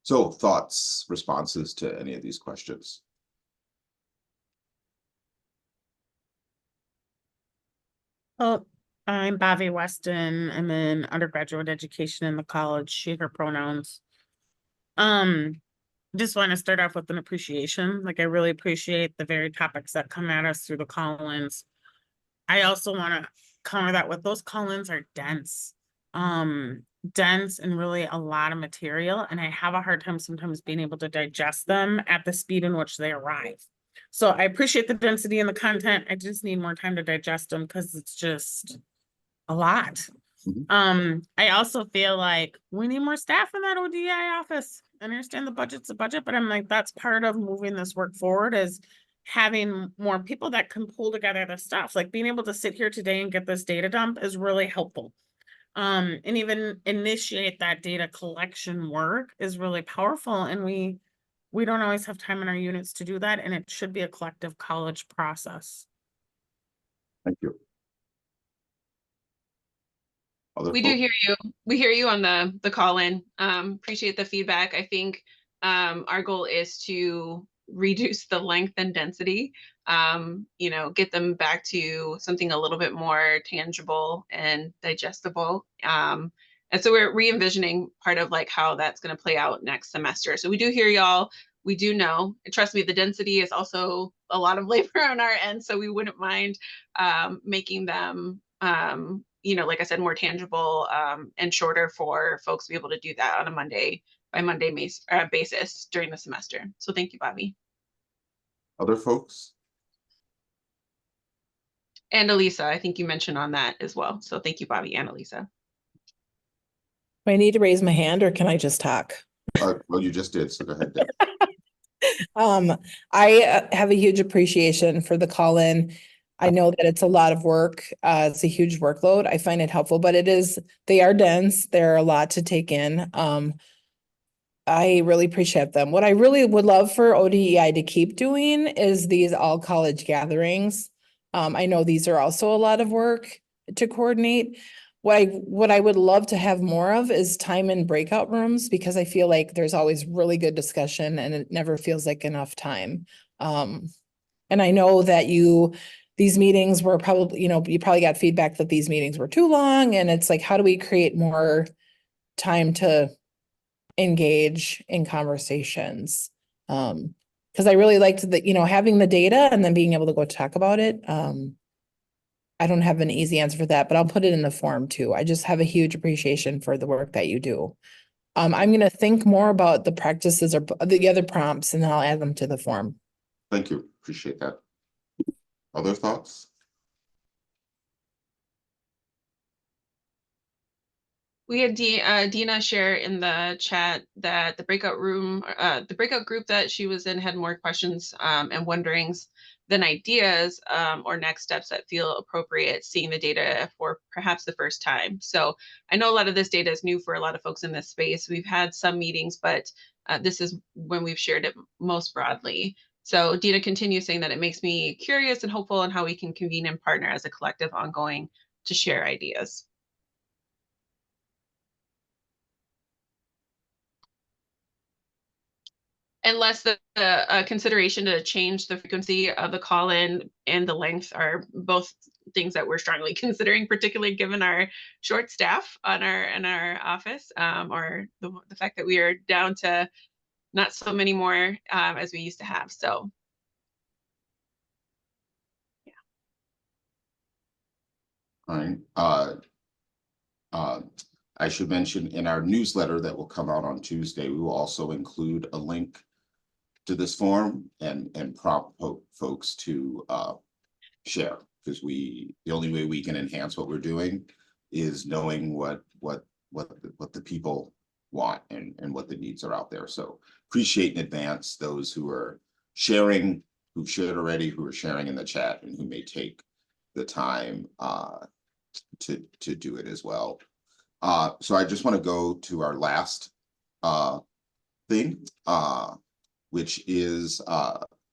So thoughts, responses to any of these questions?
Well, I'm Bobby Weston. I'm in undergraduate education in the college, she, her pronouns. Just want to start off with an appreciation. Like, I really appreciate the very topics that come at us through the call-ins. I also want to counter that with those call-ins are dense. Dense and really a lot of material. And I have a hard time sometimes being able to digest them at the speed in which they arrive. So I appreciate the density and the content. I just need more time to digest them because it's just a lot. I also feel like we need more staff in that ODEI office. I understand the budget's a budget, but I'm like, that's part of moving this work forward is having more people that can pull together the stuff, like being able to sit here today and get this data dump is really helpful. And even initiate that data collection work is really powerful. And we don't always have time in our units to do that. And it should be a collective college process.
Thank you.
We do hear you. We hear you on the call-in. Appreciate the feedback. I think our goal is to reduce the length and density, get them back to something a little bit more tangible and digestible. And so we're re-envisioning part of like how that's going to play out next semester. So we do hear y'all. We do know, trust me, the density is also a lot of labor on our end. So we wouldn't mind making them like I said, more tangible and shorter for folks to be able to do that on a Monday by Monday basis during the semester. So thank you, Bobby.
Other folks?
And Elisa, I think you mentioned on that as well. So thank you, Bobby and Elisa.
Do I need to raise my hand or can I just talk?
Well, you just did, so go ahead, Deb.
I have a huge appreciation for the call-in. I know that it's a lot of work. It's a huge workload. I find it helpful, but they are dense. There are a lot to take in. I really appreciate them. What I really would love for ODEI to keep doing is these all college gatherings. I know these are also a lot of work to coordinate. What I would love to have more of is time in breakout rooms, because I feel like there's always really good discussion and it never feels like enough time. And I know that these meetings were probably, you probably got feedback that these meetings were too long, and it's like, how do we create more time to engage in conversations? Because I really liked that, having the data and then being able to go talk about it. I don't have an easy answer for that, but I'll put it in the form too. I just have a huge appreciation for the work that you do. I'm going to think more about the practices or the other prompts, and then I'll add them to the form.
Thank you. Appreciate that. Other thoughts?
We had Dina share in the chat that the breakout group that she was in had more questions and wonderings than ideas or next steps that feel appropriate, seeing the data for perhaps the first time. So I know a lot of this data is new for a lot of folks in this space. We've had some meetings, but this is when we've shared it most broadly. So Dina continues saying that it makes me curious and hopeful on how we can convene and partner as a collective ongoing to share ideas. Unless the consideration to change the frequency of the call-in and the length are both things that we're strongly considering, particularly given our short staff in our office, or the fact that we are down to not so many more as we used to have. So, yeah.
All right. I should mention in our newsletter that will come out on Tuesday, we will also include a link to this form and prompt folks to share, because the only way we can enhance what we're doing is knowing what the people want and what the needs are out there. So appreciate in advance those who are sharing, who've shared already, who are sharing in the chat, and who may take the time to do it as well. So I just want to go to our last thing, which is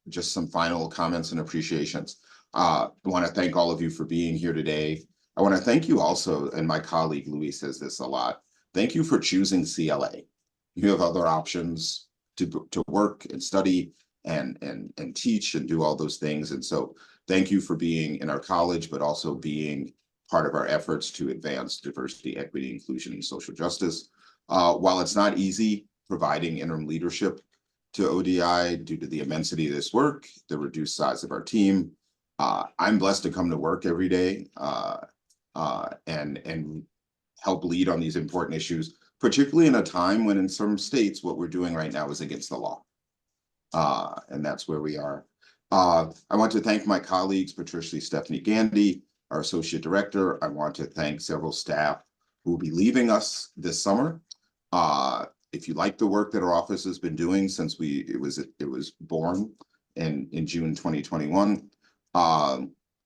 just some final comments and appreciations. I want to thank all of you for being here today. I want to thank you also, and my colleague Louis says this a lot, thank you for choosing CLA. You have other options to work and study and teach and do all those things. And so thank you for being in our college, but also being part of our efforts to advance diversity, equity, inclusion, and social justice. While it's not easy providing interim leadership to ODEI due to the immensity of this work, the reduced size of our team, I'm blessed to come to work every day and help lead on these important issues, particularly in a time when in some states what we're doing right now is against the law. And that's where we are. I want to thank my colleagues, particularly Stephanie Gandy, our associate director. I want to thank several staff who will be leaving us this summer. If you like the work that our office has been doing since it was born in June 2021.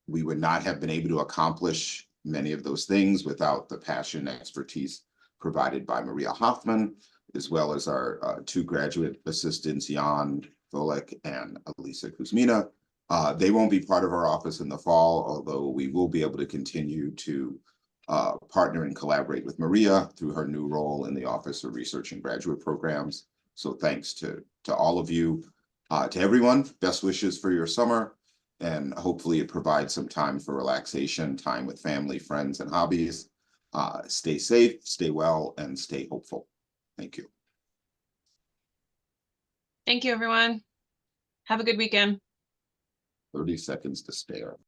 We would not have been able to accomplish many of those things without the passion and expertise provided by Maria Hoffman, as well as our two graduate assistants, Jan Volek and Elisa Kuzmina. They won't be part of our office in the fall, although we will be able to continue to partner and collaborate with Maria through her new role in the Office of Research and Graduate Programs. So thanks to all of you. To everyone, best wishes for your summer, and hopefully it provides some time for relaxation, time with family, friends, and hobbies. Stay safe, stay well, and stay hopeful. Thank you.
Thank you, everyone. Have a good weekend.
30 seconds to spare.